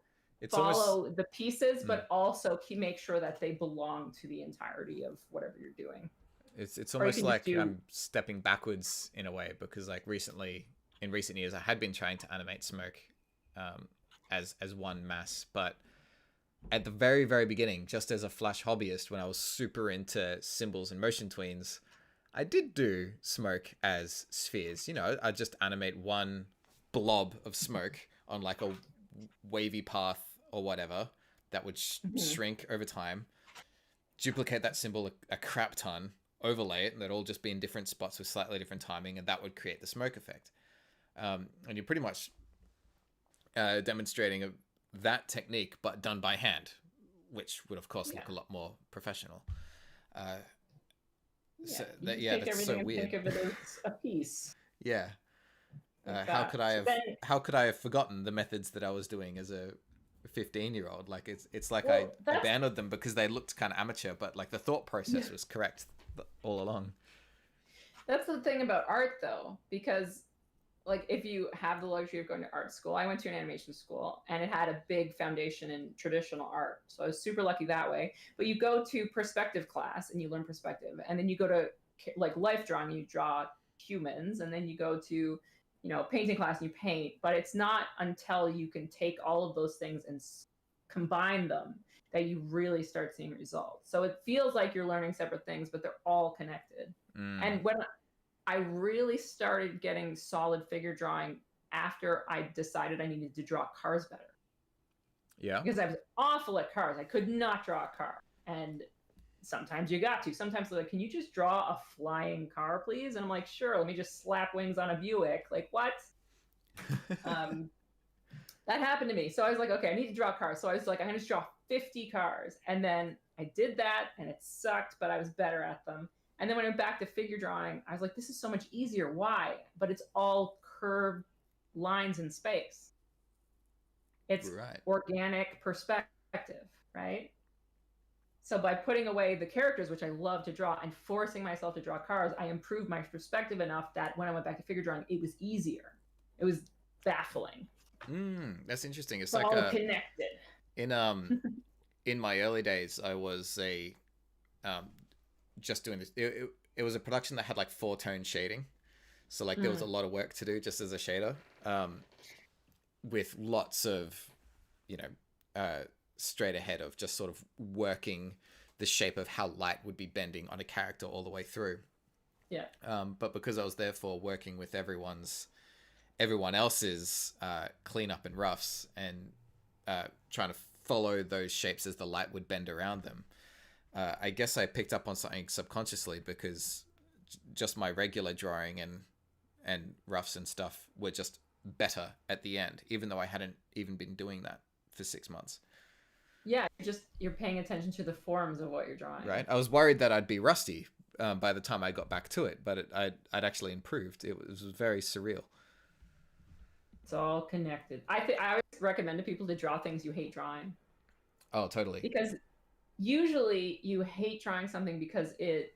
follow the pieces, but also make sure that they belong to the entirety of whatever you're doing. It's almost like I'm stepping backwards in a way, because like in recent years I had been trying to animate smoke as one mass, but at the very, very beginning, just as a Flash hobbyist, when I was super into symbols and motion tweens, I did do smoke as spheres. I'd just animate one blob of smoke on like a wavy path or whatever that would shrink over time, duplicate that symbol a crap ton, overlay it, and they'd all just be in different spots with slightly different timing, and that would create the smoke effect. And you're pretty much demonstrating that technique, but done by hand, which would of course look a lot more professional. Yeah, you just take that's everything so and weird. think of it as a piece. Yeah. Like How that. could I So have then, how could I have forgotten the methods that I was doing as a 15-year-old? Like it's like I well, that's abandoned them because they looked kind of amateur, but like the thought process was correct all along. that's the thing about art though, because like if you have the luxury of going to art school, I went to an animation school and it had a big foundation in traditional art, so I was super lucky that way. But you go to perspective class and you learn perspective, and then you go to like life drawing, you draw humans, and then you go to painting class and you paint. But it's not until you can take all of those things and combine them that you really start seeing results. So it feels like you're learning separate things, but they're all connected. Mm. And when I really started getting solid figure drawing after I decided I needed to draw cars better. Yeah. Because I was awful at cars. I could not draw a car. And sometimes you got to. Sometimes they're like, can you just draw a flying car, please? And I'm like, sure, let me just slap wings on a Buick. Like, what? That happened to me. So I was like, okay, I need to draw cars. So I was like, I'm going to draw 50 cars. And then I did that and it sucked, but I was better at them. And then when I went back to figure drawing, I was like, this is so much easier. Why? But it's all curved lines in space. It's Right. organic perspective, right? So by putting away the characters, which I love to draw, and forcing myself to draw cars, I improved my perspective enough that when I went back to figure drawing, it was easier. It was baffling. That's interesting. It's all connected. In my early days, I was just doing this. It was a production that had like 4-tone shading, so like there was a lot of work to do just as a shader, with lots of straight ahead of just sort of working the shape of how light would be bending on a character all the way through. Yeah. But because I was therefore working with everyone else's cleanup and roughs and trying to follow those shapes as the light would bend around them, I guess I picked up on something subconsciously because just my regular drawing and roughs and stuff were just better at the end, even though I hadn't even been doing that for 6 months. Yeah, you're paying attention to the forms of what you're drawing. Right. I was worried that I'd be rusty by the time I got back to it, but I'd actually improved. It was very surreal. It's all connected. I always recommend to people to draw things you hate drawing. Oh, totally. Because usually you hate drawing something because it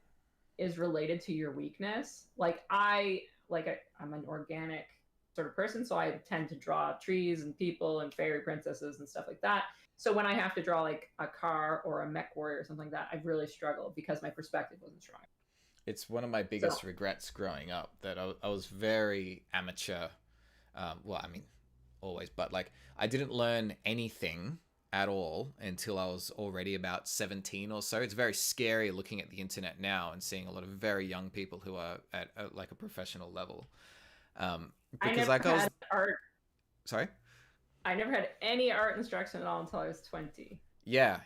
is related to your weakness. I'm an organic sort of person, so I tend to draw trees and people and fairy princesses and stuff like that. So when I have to draw like a car or a mech warrior or something like that, I really struggle because my perspective wasn't strong. It's one of my biggest regrets growing up that I was very amateur. Well, I mean, always, but like I didn't learn anything at all until I was already about 17 or so. It's very scary looking at the internet now and seeing a lot of very young people who are at like a professional level. Because I was art. Sorry? I never had any art instruction at all until I was 20. Yeah,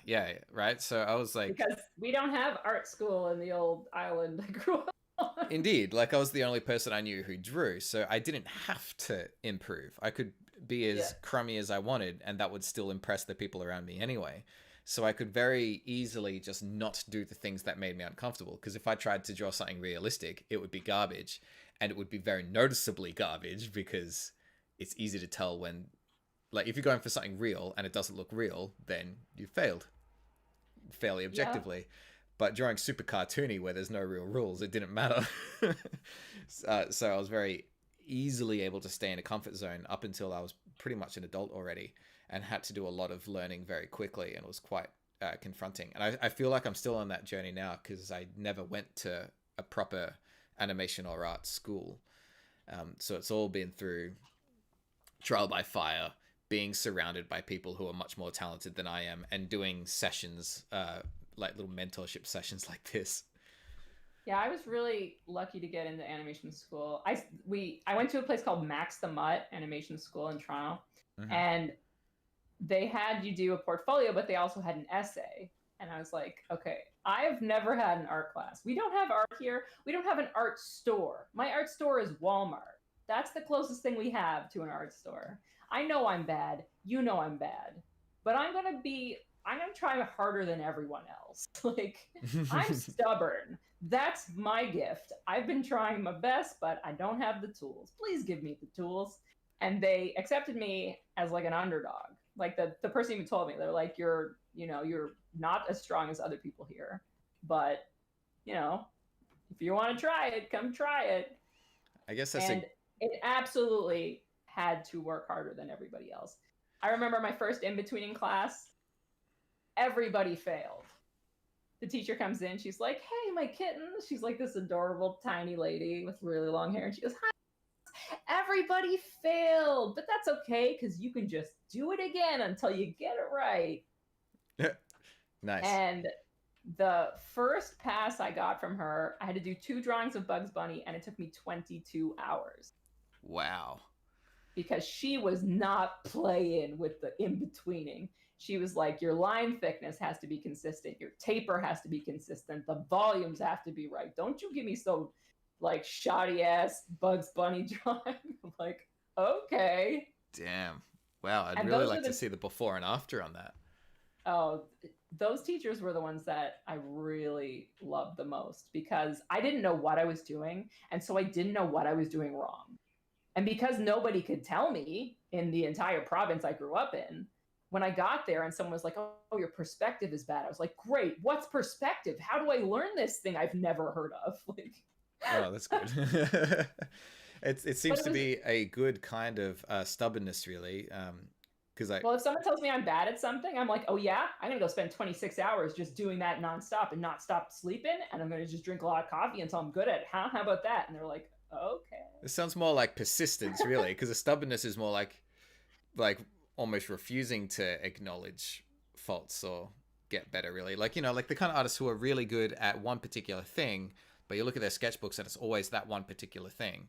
right. So I was like, because we don't have art school in the old island I grew up on. Indeed, like I was the only person I knew who drew, so I didn't have to improve. I could be as crummy as I wanted, and that would still impress the people around me anyway. So I could very easily just not do the things that made me uncomfortable, because if I tried to draw something realistic, it would be garbage, and it would be very noticeably garbage because it's easy to tell when, like, if you're going for something real and it doesn't look real, then you failed fairly objectively. Yeah. But drawing super cartoony where there's no real rules, it didn't matter. So I was very easily able to stay in a comfort zone up until I was pretty much an adult already and had to do a lot of learning very quickly, and it was quite confronting. And I feel like I'm still on that journey now because I never went to a proper animation or art school. So it's all been through trial by fire, being surrounded by people who are much more talented than I am, and doing sessions, like little mentorship sessions like this. Yeah, I was really lucky to get into animation school. I went to a place called Max the Mutt Animation School in Toronto, and they had you do a portfolio, but they also had an essay. And I was like, okay, I've never had an art class. We don't have art here. We don't have an art store. My art store is Walmart. That's the closest thing we have to an art store. I know I'm bad. You know I'm bad. But I'm going to try harder than everyone else. Like, I'm stubborn. that's my gift. I've been trying my best, but I don't have the tools. Please give me the tools. And they accepted me as like an underdog. Like the person even told me, they're like, you're not as strong as other people here, but if you want to try it, come try it. I guess it absolutely had to work harder than everybody else. I remember my first in-betweening class, everybody failed. The teacher comes in, she's like, hey, my kitten. She's like this adorable tiny lady with really long hair. And she goes, hi, everybody failed, but that's okay because you can just do it again until you get it right. Nice. And the first pass I got from her, I had to do 2 drawings of Bugs Bunny, and it took me 22 hours. Wow. Because she was not playing with the in-betweening. She was like, your line thickness has to be consistent. Your taper has to be consistent. The volumes have to be right. Don't you give me so like shoddy ass Bugs Bunny drawing. I'm like, okay. Damn. Wow. I'd really like to see the before and after on that. Oh, those teachers were the ones that I really loved the most because I didn't know what I was doing. And so I didn't know what I was doing wrong. And because nobody could tell me in the entire province I grew up in, when I got there and someone was like, oh, your perspective is bad. I was like, great. What's perspective? How do I learn this thing I've never heard of? Like, oh, that's good. It seems to be a good kind of stubbornness, really. Well, if someone tells me I'm bad at something, I'm like, oh yeah, I'm gonna go spend 26 hours just doing that nonstop and not stop sleeping, and I'm gonna just drink a lot of coffee until I'm good at it. How about that? And they're like, okay. It sounds more like persistence, really, because the stubbornness is more like almost refusing to acknowledge faults or get better, really. Like, like the kind of artists who are really good at one particular thing, but you look at their sketchbooks and it's always that one particular thing.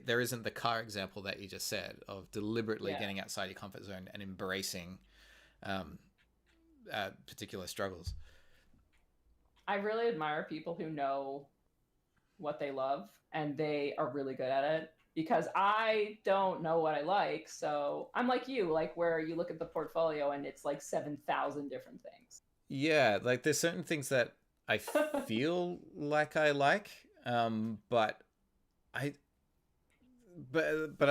There isn't the car example that you just said of deliberately getting outside your comfort zone and embracing particular struggles. I really admire people who know what they love and they are really good at it, because I don't know what I like. So I'm like you, like where you look at the portfolio and it's like 7,000 different things. Yeah, like there's certain things that I feel like I like, but I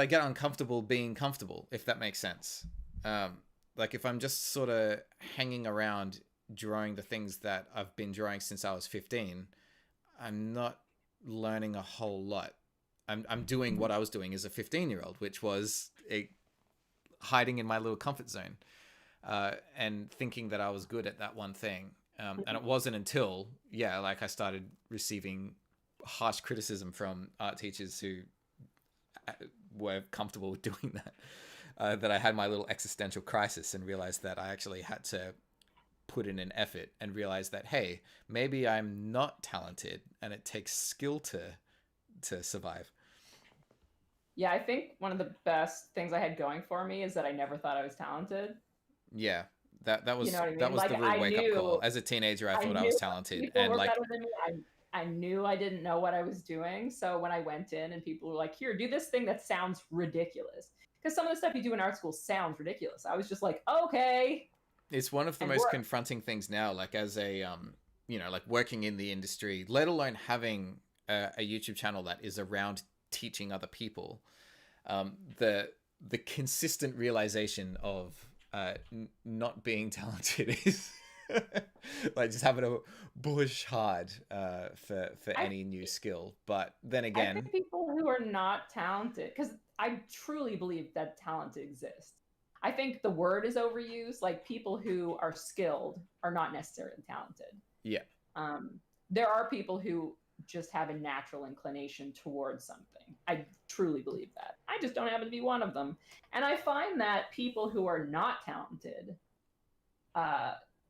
get uncomfortable being comfortable, if that makes sense. Like if I'm just sort of hanging around drawing the things that I've been drawing since I was 15, I'm not learning a whole lot. I'm doing what I was doing as a 15-year-old, which was hiding in my little comfort zone and thinking that I was good at that one thing. And it wasn't until, like I started receiving harsh criticism from art teachers who were comfortable with doing that, that I had my little existential crisis and realized that I actually had to put in an effort and realize that, hey, maybe I'm not talented and it takes skill to survive. Yeah, I think one of the best things I had going for me is that I never thought I was talented. Yeah. That was I mean? That was like, the real wake up call. As a teenager, I thought I was talented, and like I knew I didn't know what I was doing. So when I went in and people were like, "Here, do this thing that sounds ridiculous," because some of the stuff you do in art school sounds ridiculous. I was just like, "Okay." It's one of the most confronting things now. Like as a like working in the industry, let alone having a YouTube channel that is around teaching other people. The consistent realization of not being talented is like just having to push hard for any new skill. But then again, I think people who are not talented, because I truly believe that talent exists. I think the word is overused. Like people who are skilled are not necessarily talented. Yeah. There are people who just have a natural inclination towards something. I truly believe that. I just don't happen to be one of them. And I find that people who are not talented,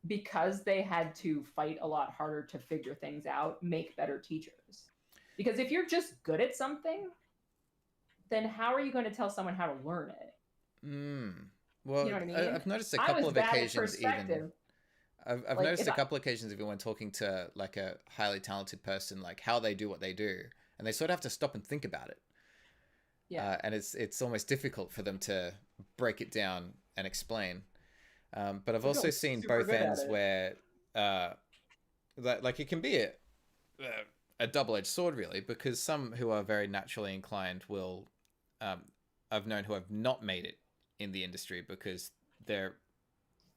because they had to fight a lot harder to figure things out, make better teachers. Because if you're just good at something, then how are you going to tell someone how to learn it? Well, you know what I mean? I've noticed a couple of occasions even. I've noticed a couple of occasions even when talking to like a highly talented person, like how they do what they do, and they sort of have to stop and think about it. Yeah. And it's almost difficult for them to break it down and explain. But I've also seen both ends where, like it can be a double-edged sword, really, because some who are very naturally inclined will, I've known who have not made it in the industry because they're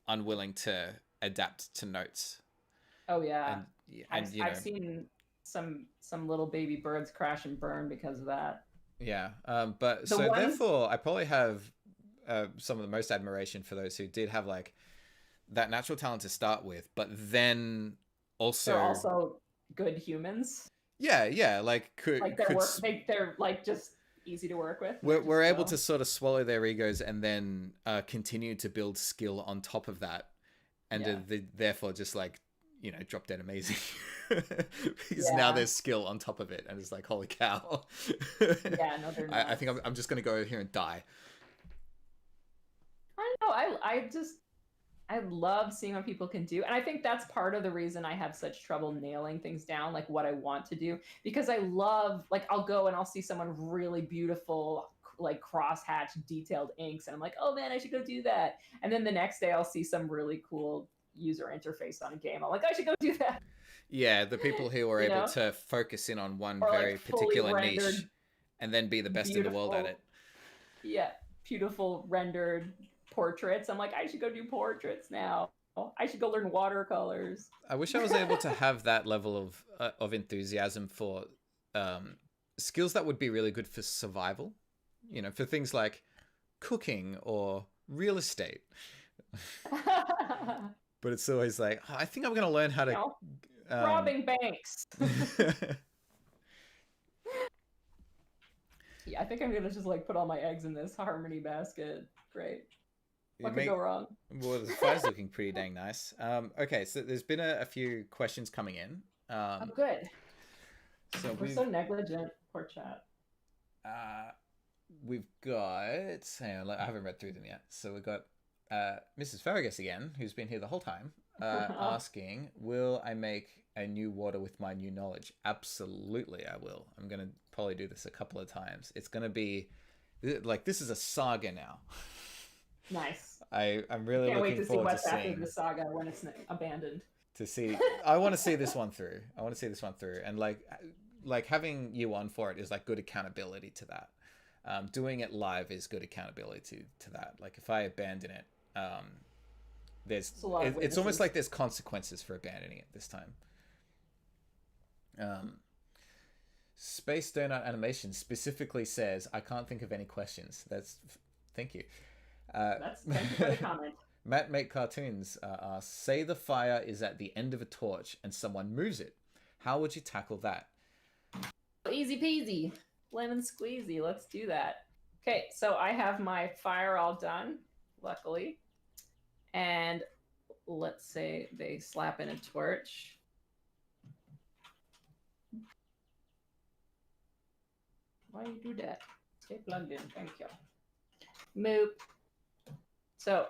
unwilling to adapt to notes. Oh yeah, and I've seen some little baby birds crash and burn because of that. Yeah, but so therefore, I probably have some of the most admiration for those who did have like that natural talent to start with, but then also they're also good humans. Yeah, like they're like just easy to work with. We're able to sort of swallow their egos and then continue to build skill on top of that, and therefore just like drop dead amazing because now there's skill on top of it, and it's like holy cow. Yeah, no, they're not. I think I'm just gonna go over here and die. I don't know. I love seeing what people can do. And I think that's part of the reason I have such trouble nailing things down, like what I want to do, because I love, like, I'll go and I'll see someone really beautiful, like cross-hatch detailed inks. And I'm like, oh man, I should go do that. And then the next day I'll see some really cool user interface on a game. I'm like, I should go do that. Yeah, the people who are able to focus in on one very particular niche and then be the best in the world at it. Yeah, beautiful rendered portraits. I'm like, I should go do portraits now. I should go learn watercolors. I wish I was able to have that level of enthusiasm for skills that would be really good for survival, for things like cooking or real estate. But it's always like, I think I'm going to learn how to robbing banks. Yeah, I think I'm going to just like put all my eggs in this harmony basket. Great. What could go wrong? Well, the fire's looking pretty dang nice. Okay, so there's been a few questions coming in. Oh, good. So we're so negligent. Poor chat. We've got... Hang on, I haven't read through them yet. So we've got Mrs. Farragus again, who's been here the whole time, asking, will I make a new water with my new knowledge? Absolutely, I will. I'm going to probably do this a couple of times. It's going to be... Like, this is a saga now. Nice. I'm really looking forward to seeing after the saga when it's abandoned. I want to see this one through. And like having you on for it is like good accountability to that. Doing it live is good accountability to that. Like if I abandon it, it's almost like there's consequences for abandoning it this time. Space Donut Animation specifically says, I can't think of any questions. Thank you. Thank you for the comment. Matt Make Cartoons asks, say the fire is at the end of a torch and someone moves it. How would you tackle that? Easy peasy. Lemon squeezy. Let's do that. Okay, so I have my fire all done, luckily. And let's say they slap in a torch. Why do you do that? Stay plugged in. Thank you. Moop. So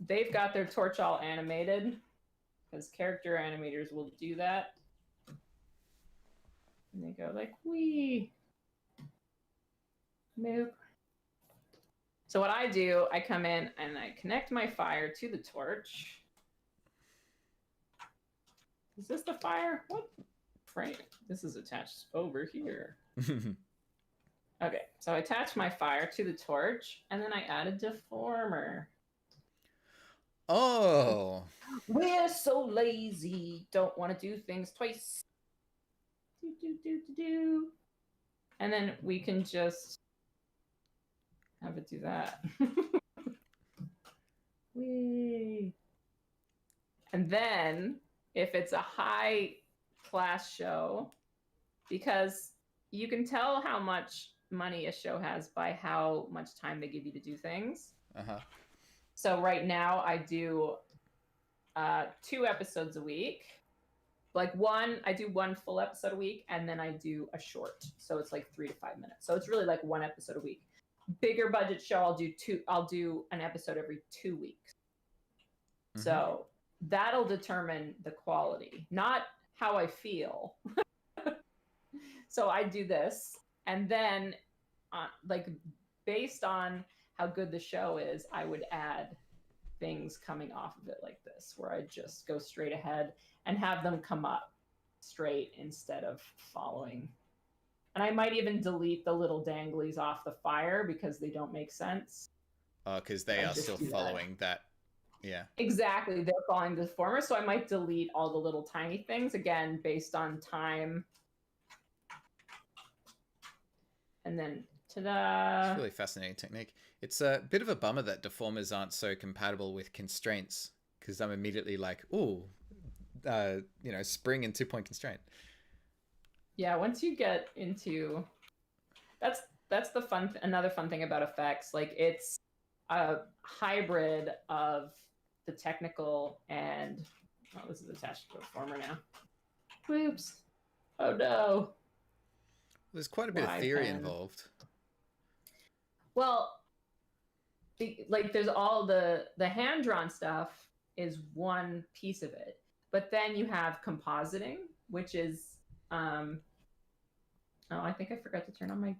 they've got their torch all animated because character animators will do that. And they go like, wee. Moop. So what I do, I come in and I connect my fire to the torch. Is this the fire? What frame? This is attached over here. Okay, so I attach my fire to the torch and then I add a deformer. Oh. We're so lazy. Don't want to do things twice. Do. And then we can just have it do that. Whee. And then if it's a high class show, because you can tell how much money a show has by how much time they give you to do things. Uh-huh. So right now I do 2 episodes a week. Like I do 1 full episode a week, and then I do a short. So it's like 3 to 5 minutes. So it's really like 1 episode a week. Bigger budget show, I'll do an episode every 2 weeks. Mm-hmm. So that'll determine the quality, not how I feel. So I do this, and then like based on how good the show is, I would add things coming off of it like this, where I just go straight ahead and have them come up. straight instead of following. And I might even delete the little danglies off the fire because they don't make sense. Because they are still following that. Yeah. Exactly. They're following the former. So I might delete all the little tiny things, again, based on time. And then, ta-da! It's a really fascinating technique. It's a bit of a bummer that deformers aren't so compatible with constraints, because I'm immediately like, ooh, spring and 2-point constraint. Yeah, once you get into... That's the another fun thing about effects. Like, it's a hybrid of the technical and... Oh, this is attached to a former now. Whoops. Oh, no. There's quite a bit of theory involved. Well, there's all the hand-drawn stuff is one piece of it. But then you have compositing, which is... Oh, I think I forgot to turn on my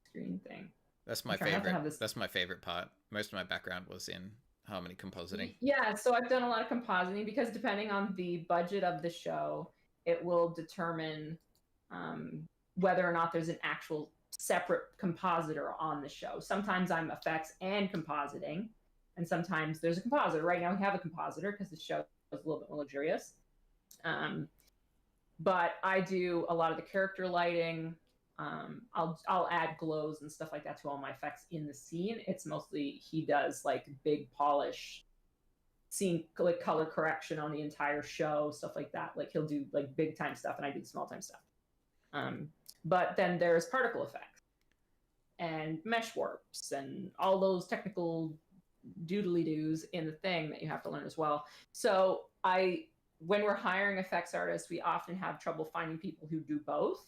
screen thing. That's my favorite. That's my favorite part. Most of my background was in harmony compositing. Yeah, so I've done a lot of compositing because depending on the budget of the show, it will determine whether or not there's an actual separate compositor on the show. Sometimes I'm effects and compositing, and sometimes there's a compositor. Right now we have a compositor because the show is a little bit more luxurious. But I do a lot of the character lighting. I'll add glows and stuff like that to all my effects in the scene. It's mostly he does like big polish scene, like color correction on the entire show, stuff like that. Like he'll do like big time stuff and I do small time stuff. But then there's particle effects and mesh warps and all those technical doodly doos in the thing that you have to learn as well. So when we're hiring effects artists, we often have trouble finding people who do both.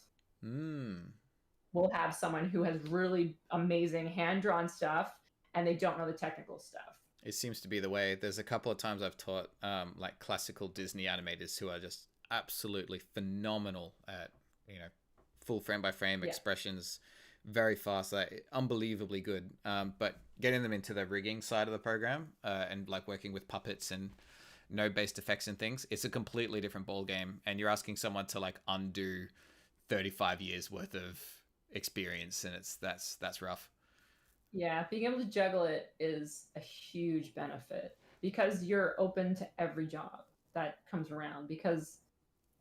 We'll have someone who has really amazing hand-drawn stuff and they don't know the technical stuff. It seems to be the way. There's a couple of times I've taught like classical Disney animators who are just absolutely phenomenal at, full frame by frame expressions, very fast, like unbelievably good. But getting them into the rigging side of the program and like working with puppets and node-based effects and things, it's a completely different ball game. And you're asking someone to like undo 35 years worth of experience, and that's rough. Yeah, being able to juggle it is a huge benefit because you're open to every job that comes around, because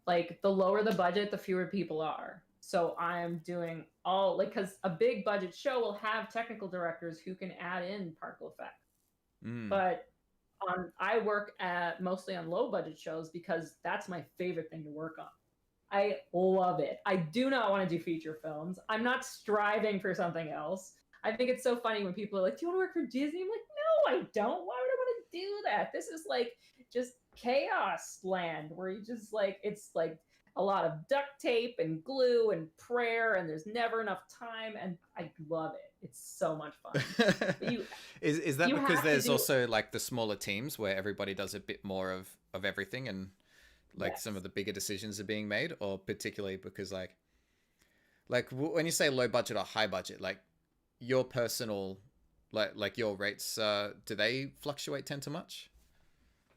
like the lower the budget, the fewer people are. So I'm doing all because a big budget show will have technical directors who can add in particle effects. But I work mostly on low budget shows because that's my favorite thing to work on. I love it. I do not want to do feature films. I'm not striving for something else. I think it's so funny when people are like, do you want to work for Disney? I'm like, no, I don't. Why would I want to do that? This is like just chaos land where you just like, it's like a lot of duct tape and glue and prayer and there's never enough time. And I love it. It's so much fun. Is that because there's also like the smaller teams where everybody does a bit more of everything and like some of the bigger decisions are being made, or particularly because like when you say low budget or high budget, like your personal, like your rates, do they fluctuate tend to much?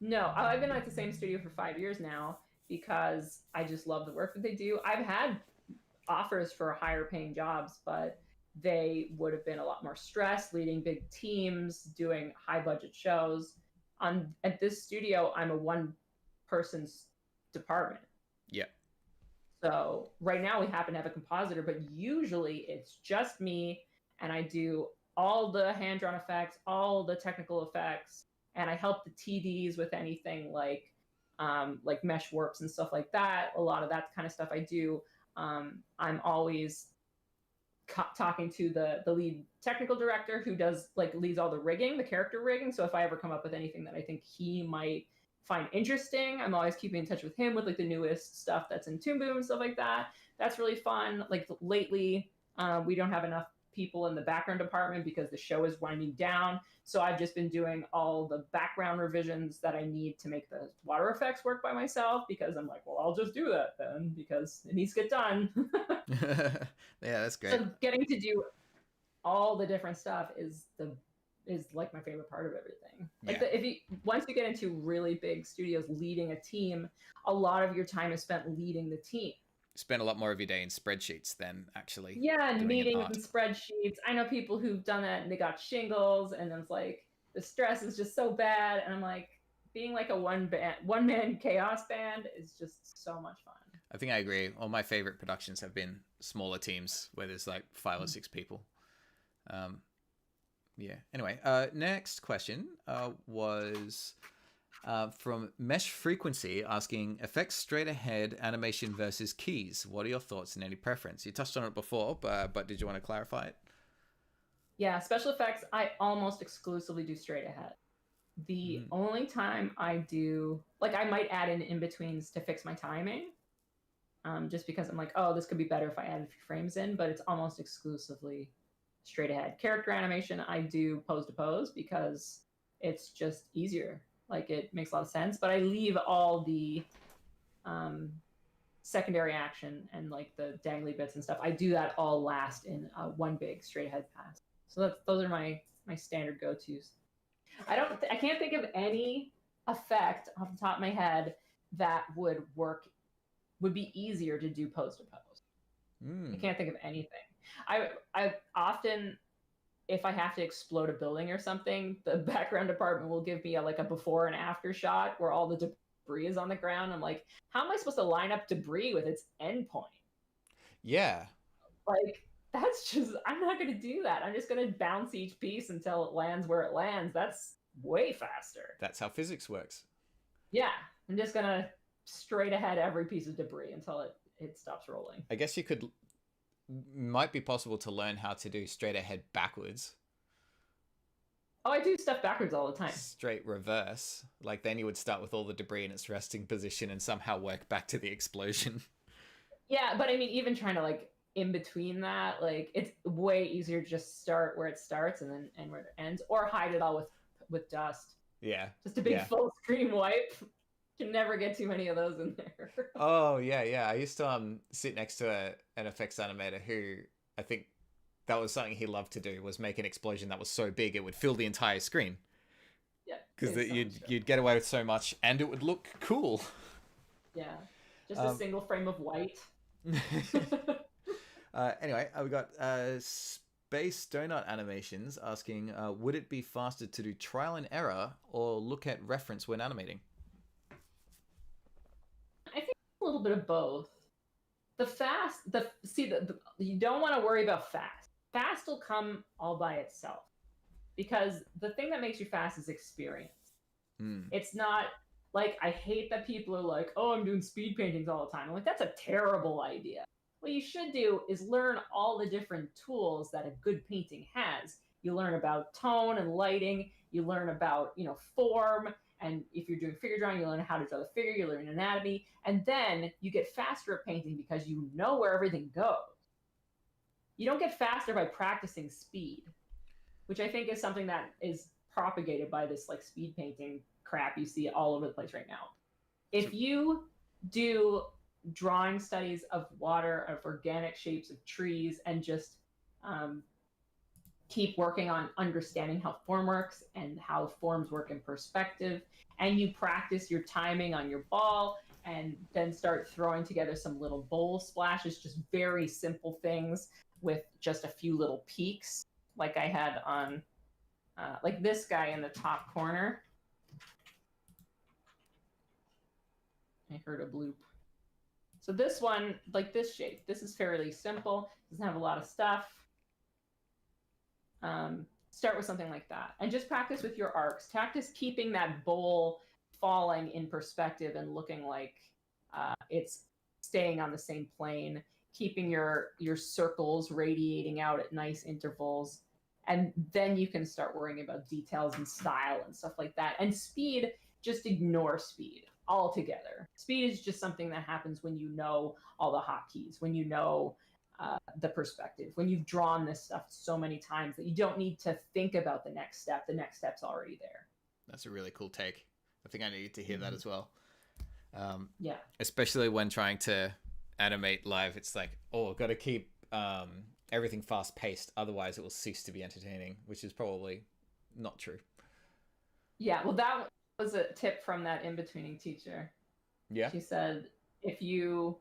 No, I've been at the same studio for 5 years now because I just love the work that they do. I've had offers for higher paying jobs, but they would have been a lot more stress, leading big teams, doing high budget shows. At this studio, I'm a one-person's department. Yeah. So right now we happen to have a compositor, but usually it's just me and I do all the hand-drawn effects, all the technical effects, and I help the TDs with anything like mesh warps and stuff like that. A lot of that kind of stuff I do. I'm always talking to the lead technical director who leads all the rigging, the character rigging. So if I ever come up with anything that I think he might find interesting, I'm always keeping in touch with him with like the newest stuff that's in Toon Boom and stuff like that. That's really fun. Like lately, we don't have enough people in the background department because the show is winding down. So I've just been doing all the background revisions that I need to make the water effects work by myself, because I'm like, well, I'll just do that then because it needs to get done. Yeah, that's great. So getting to do all the different stuff is is like my favorite part of everything. Like once you get into really big studios leading a team, a lot of your time is spent leading the team. Spend a lot more of your day in spreadsheets than actually and meetings and spreadsheets. I know people who've done that and they got shingles, and it's like the stress is just so bad. And I'm like, being like a one man chaos band is just so much fun. I think I agree. All my favorite productions have been smaller teams where there's like 5 or 6 people. Anyway, next question was from Mesh Frequency asking, effects straight ahead, animation versus keys. What are your thoughts and any preference? You touched on it before, but did you want to clarify it? Yeah, special effects, I almost exclusively do straight ahead. The only time I do, like, I might add in-betweens to fix my timing, just because I'm like, oh, this could be better if I add a few frames in, but it's almost exclusively straight ahead. Character animation, I do pose to pose because it's just easier. Like, it makes a lot of sense, but I leave all the secondary action and like the dangly bits and stuff. I do that all last in one big straight ahead pass. So those are my standard go-tos. I can't think of any effect off the top of my head that would be easier to do pose to pose. I can't think of anything. I often, if I have to explode a building or something, the background department will give me a before and after shot where all the debris is on the ground. I'm like, how am I supposed to line up debris with its endpoint? Yeah. Like, that's just, I'm not going to do that. I'm just going to bounce each piece until it lands where it lands. That's way faster. That's how physics works. Yeah. I'm just going to straight ahead every piece of debris until it stops rolling. I guess might be possible to learn how to do straight ahead backwards. Oh, I do stuff backwards all the time. Straight reverse. Like, then you would start with all the debris in its resting position and somehow work back to the explosion. Yeah, but I mean, even trying to in between that, it's way easier to just start where it starts and then end where it ends, or hide it all with dust. Yeah. Just a big full screen wipe. Can never get too many of those in there. Oh, yeah. I used to sit next to an effects animator who, I think that was something he loved to do, was make an explosion that was so big it would fill the entire screen. Yeah. Because you'd get away with so much and it would look cool. Yeah. Just a single frame of white. Anyway, we got Space Donut Animations asking, would it be faster to do trial and error or look at reference when animating? I think a little bit of both. You don't want to worry about fast. Fast will come all by itself, because the thing that makes you fast is experience. It's not like, I hate that people are like, oh, I'm doing speed paintings all the time. I'm like, that's a terrible idea. What you should do is learn all the different tools that a good painting has. You learn about tone and lighting. You learn about, form. And if you're doing figure drawing, you learn how to draw the figure. You learn anatomy. And then you get faster at painting because you know where everything goes. You don't get faster by practicing speed, which I think is something that is propagated by this speed painting crap you see all over the place right now. If you do drawing studies of water, of organic shapes of trees, and just keep working on understanding how form works and how forms work in perspective, and you practice your timing on your ball, and then start throwing together some little bowl splashes, just very simple things with just a few little peaks, like I had on like this guy in the top corner. I heard a bloop. So this one, like this shape, this is fairly simple. Doesn't have a lot of stuff. Start with something like that. And just practice with your arcs. Practice keeping that bowl falling in perspective and looking like it's staying on the same plane. Keeping your circles radiating out at nice intervals. And then you can start worrying about details and style and stuff like that. And speed, just ignore speed altogether. Speed is just something that happens when you know all the hotkeys, when you know the perspective, when you've drawn this stuff so many times that you don't need to think about the next step. The next step's already there. That's a really cool take. I think I need to hear that as well. Yeah. Especially when trying to animate live, it's like, oh, I've got to keep everything fast paced, otherwise it will cease to be entertaining, which is probably not true. Yeah, well, that was a tip from that in-betweening teacher. Yeah. She said, if you,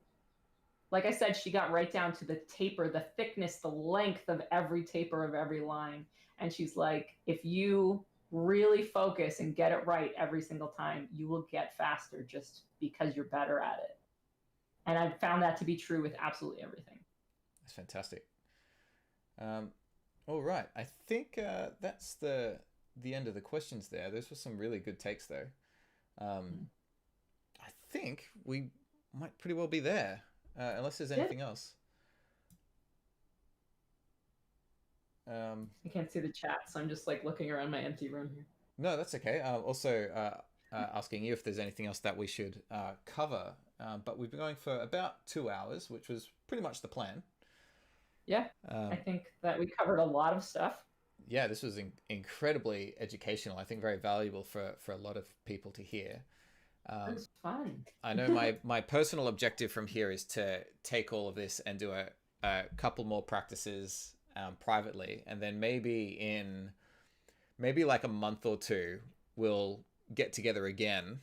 like I said, she got right down to the taper, the thickness, the length of every taper of every line. And she's like, if you really focus and get it right every single time, you will get faster just because you're better at it. And I found that to be true with absolutely everything. That's fantastic. All right. I think that's the end of the questions there. Those were some really good takes, though. I think we might pretty well be there, unless there's anything else. I can't see the chat, so I'm just like looking around my empty room here. No, that's okay. Also, asking you if there's anything else that we should cover. But we've been going for about 2 hours, which was pretty much the plan. Yeah, I think that we covered a lot of stuff. Yeah, this was incredibly educational. I think very valuable for a lot of people to hear. It was fun. I know my personal objective from here is to take all of this and do a couple more practices privately, and then maybe like a month or two, we'll get together again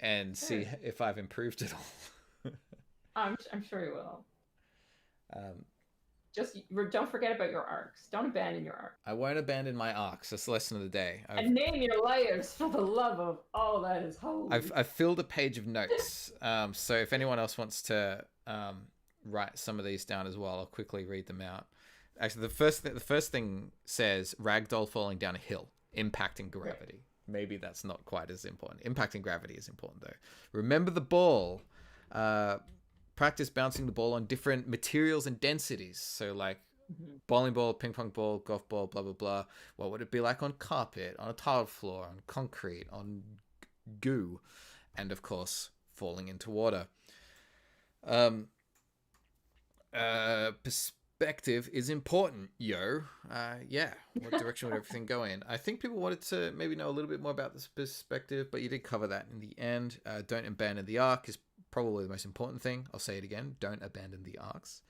and see if I've improved at all. I'm sure you will. Just don't forget about your arcs. Don't abandon your arcs. I won't abandon my arcs. That's the lesson of the day. And name your layers for the love of all that is holy. I've filled a page of notes. So if anyone else wants to write some of these down as well, I'll quickly read them out. Actually, the first thing says ragdoll falling down a hill, impacting gravity. Right. Maybe that's not quite as important. Impacting gravity is important, though. Remember the ball. Practice bouncing the ball on different materials and densities. So like bowling ball, ping pong ball, golf ball, blah, blah, blah. What would it be like on carpet, on a tiled floor, on concrete, on goo? And of course, falling into water. Perspective is important, yo. Yeah. What direction would everything go in? I think people wanted to maybe know a little bit more about this perspective, but you did cover that in the end. Don't abandon the arc is probably the most important thing. I'll say it again. Don't abandon the arcs.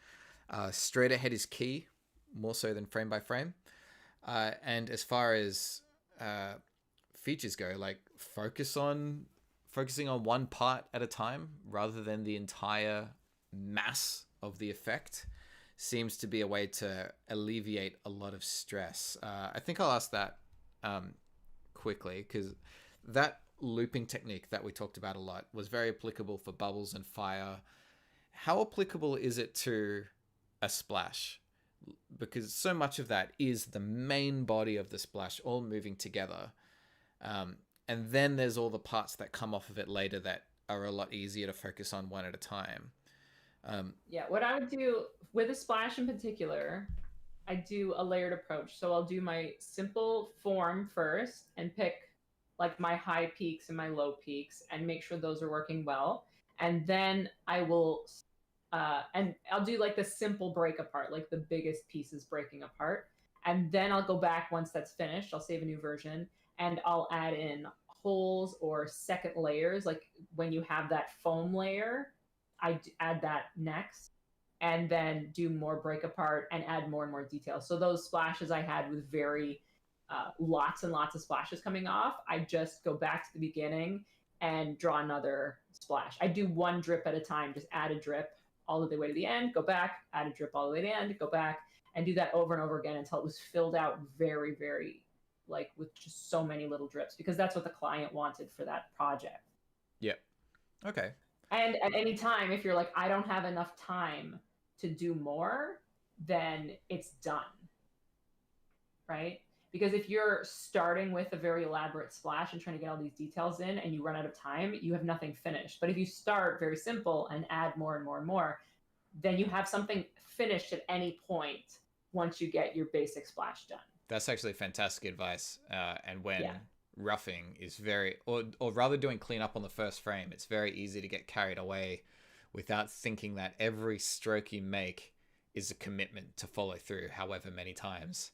Straight ahead is key, more so than frame by frame. And as far as features go, like focusing on one part at a time rather than the entire mass of the effect seems to be a way to alleviate a lot of stress. I think I'll ask that quickly, because that looping technique that we talked about a lot was very applicable for bubbles and fire. How applicable is it to a splash? Because so much of that is the main body of the splash all moving together. And then there's all the parts that come off of it later that are a lot easier to focus on one at a time. Yeah, what I would do with a splash in particular, I do a layered approach. So I'll do my simple form first and pick like my high peaks and my low peaks and make sure those are working well. And then I will, and I'll do like the simple break apart, like the biggest pieces breaking apart. And then I'll go back once that's finished. I'll save a new version and I'll add in holes or second layers. Like when you have that foam layer, I add that next and then do more break apart and add more and more details. So those splashes I had with very lots and lots of splashes coming off, I just go back to the beginning and draw another splash. I do one drip at a time, just add a drip all the way to the end, go back, add a drip all the way to the end, go back, and do that over and over again until it was filled out very, very, like with just so many little drips, because that's what the client wanted for that project. Yeah. Okay. And at any time, if you're like, I don't have enough time to do more, then it's done, right? Because if you're starting with a very elaborate splash and trying to get all these details in and you run out of time, you have nothing finished. But if you start very simple and add more and more and more, then you have something finished at any point once you get your basic splash done. That's actually fantastic advice. And when roughing is very, or rather doing cleanup on the first frame, it's very easy to get carried away without thinking that every stroke you make is a commitment to follow through however many times.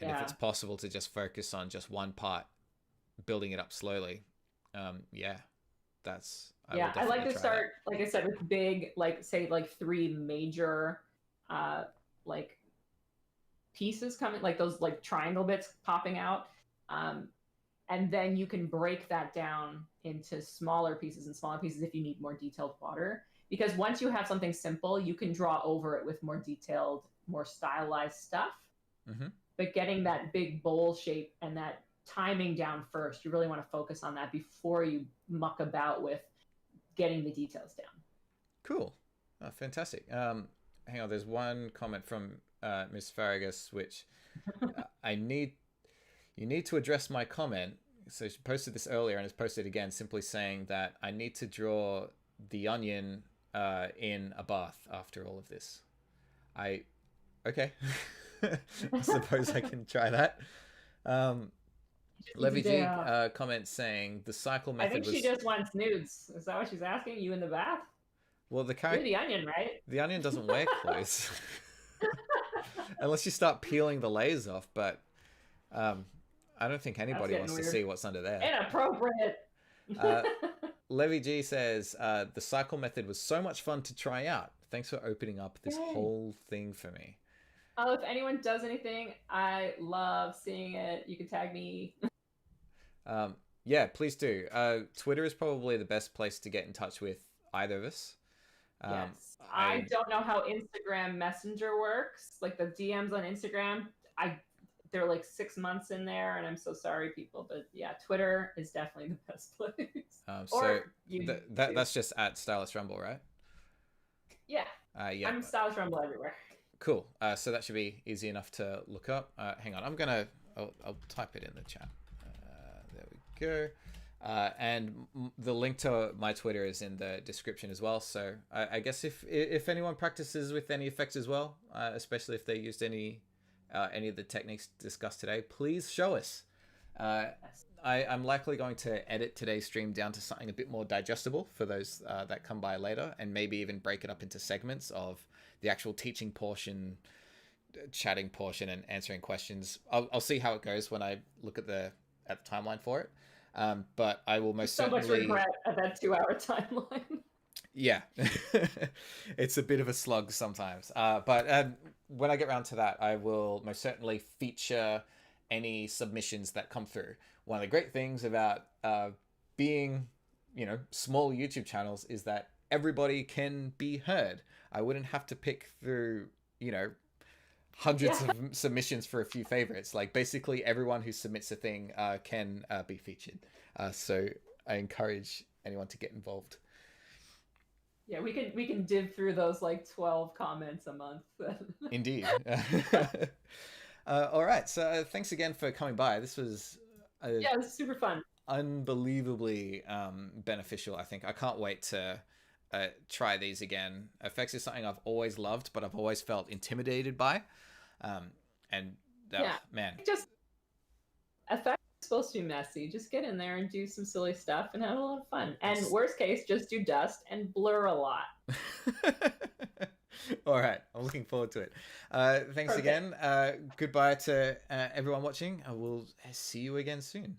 And if it's possible to just focus on just one part, building it up slowly, I like to start, like I said, with big, like say like 3 major, like pieces coming, like those like triangle bits popping out, And then you can break that down into smaller pieces and smaller pieces if you need more detailed water. Because once you have something simple, you can draw over it with more detailed, more stylized stuff. Mm-hmm. But getting that big bowl shape and that timing down first, you really want to focus on that before you muck about with getting the details down. Cool. Oh, fantastic. Hang on, there's one comment from Miss Farragus, which you need to address my comment. So she posted this earlier and has posted again, simply saying that I need to draw the onion in a bath after all of this. Okay. I suppose I can try that. Levy G comments saying the cycle method. I think she just wants nudes. Is that what she's asking? You in the bath? Well, you're the onion, right? The onion doesn't wear clothes. Unless you start peeling the layers off, but I don't think anybody wants to see what's under there. Inappropriate. Levy G says, the cycle method was so much fun to try out. Thanks for opening up this whole thing for me. Oh, if anyone does anything, I love seeing it. You can tag me. Yeah, please do. Twitter is probably the best place to get in touch with either of us. Yes. I don't know how Instagram Messenger works. Like the DMs on Instagram, they're like 6 months in there, and I'm so sorry, people. But yeah, Twitter is definitely the best place. So that's just at Stylus Rumble, right? Yeah. Yeah. I'm Stylus Rumble everywhere. Cool. So that should be easy enough to look up. Hang on, I'll type it in the chat. There we go. And the link to my Twitter is in the description as well. So I guess if anyone practices with any effects as well, especially if they used any of the techniques discussed today, please show us. I'm likely going to edit today's stream down to something a bit more digestible for those that come by later, and maybe even break it up into segments of the actual teaching portion, chatting portion, and answering questions. I'll see how it goes when I look at the timeline for it. But I will most certainly... So much regret at that 2-hour timeline. Yeah, it's a bit of a slug sometimes. But when I get around to that, I will most certainly feature any submissions that come through. One of the great things about being, small YouTube channels is that everybody can be heard. I wouldn't have to pick through, hundreds of submissions for a few favorites. Like basically everyone who submits a thing can be featured. So I encourage anyone to get involved. Yeah, we can div through those like 12 comments a month. Indeed. All right. So thanks again for coming by. This was it was super fun. Unbelievably beneficial, I think. I can't wait to try these again. Effects is something I've always loved, but I've always felt intimidated by. Man. Just effects are supposed to be messy. Just get in there and do some silly stuff and have a lot of fun. And worst case, just do dust and blur a lot. All right. I'm looking forward to it. Thanks again. Goodbye to everyone watching. I will see you again soon.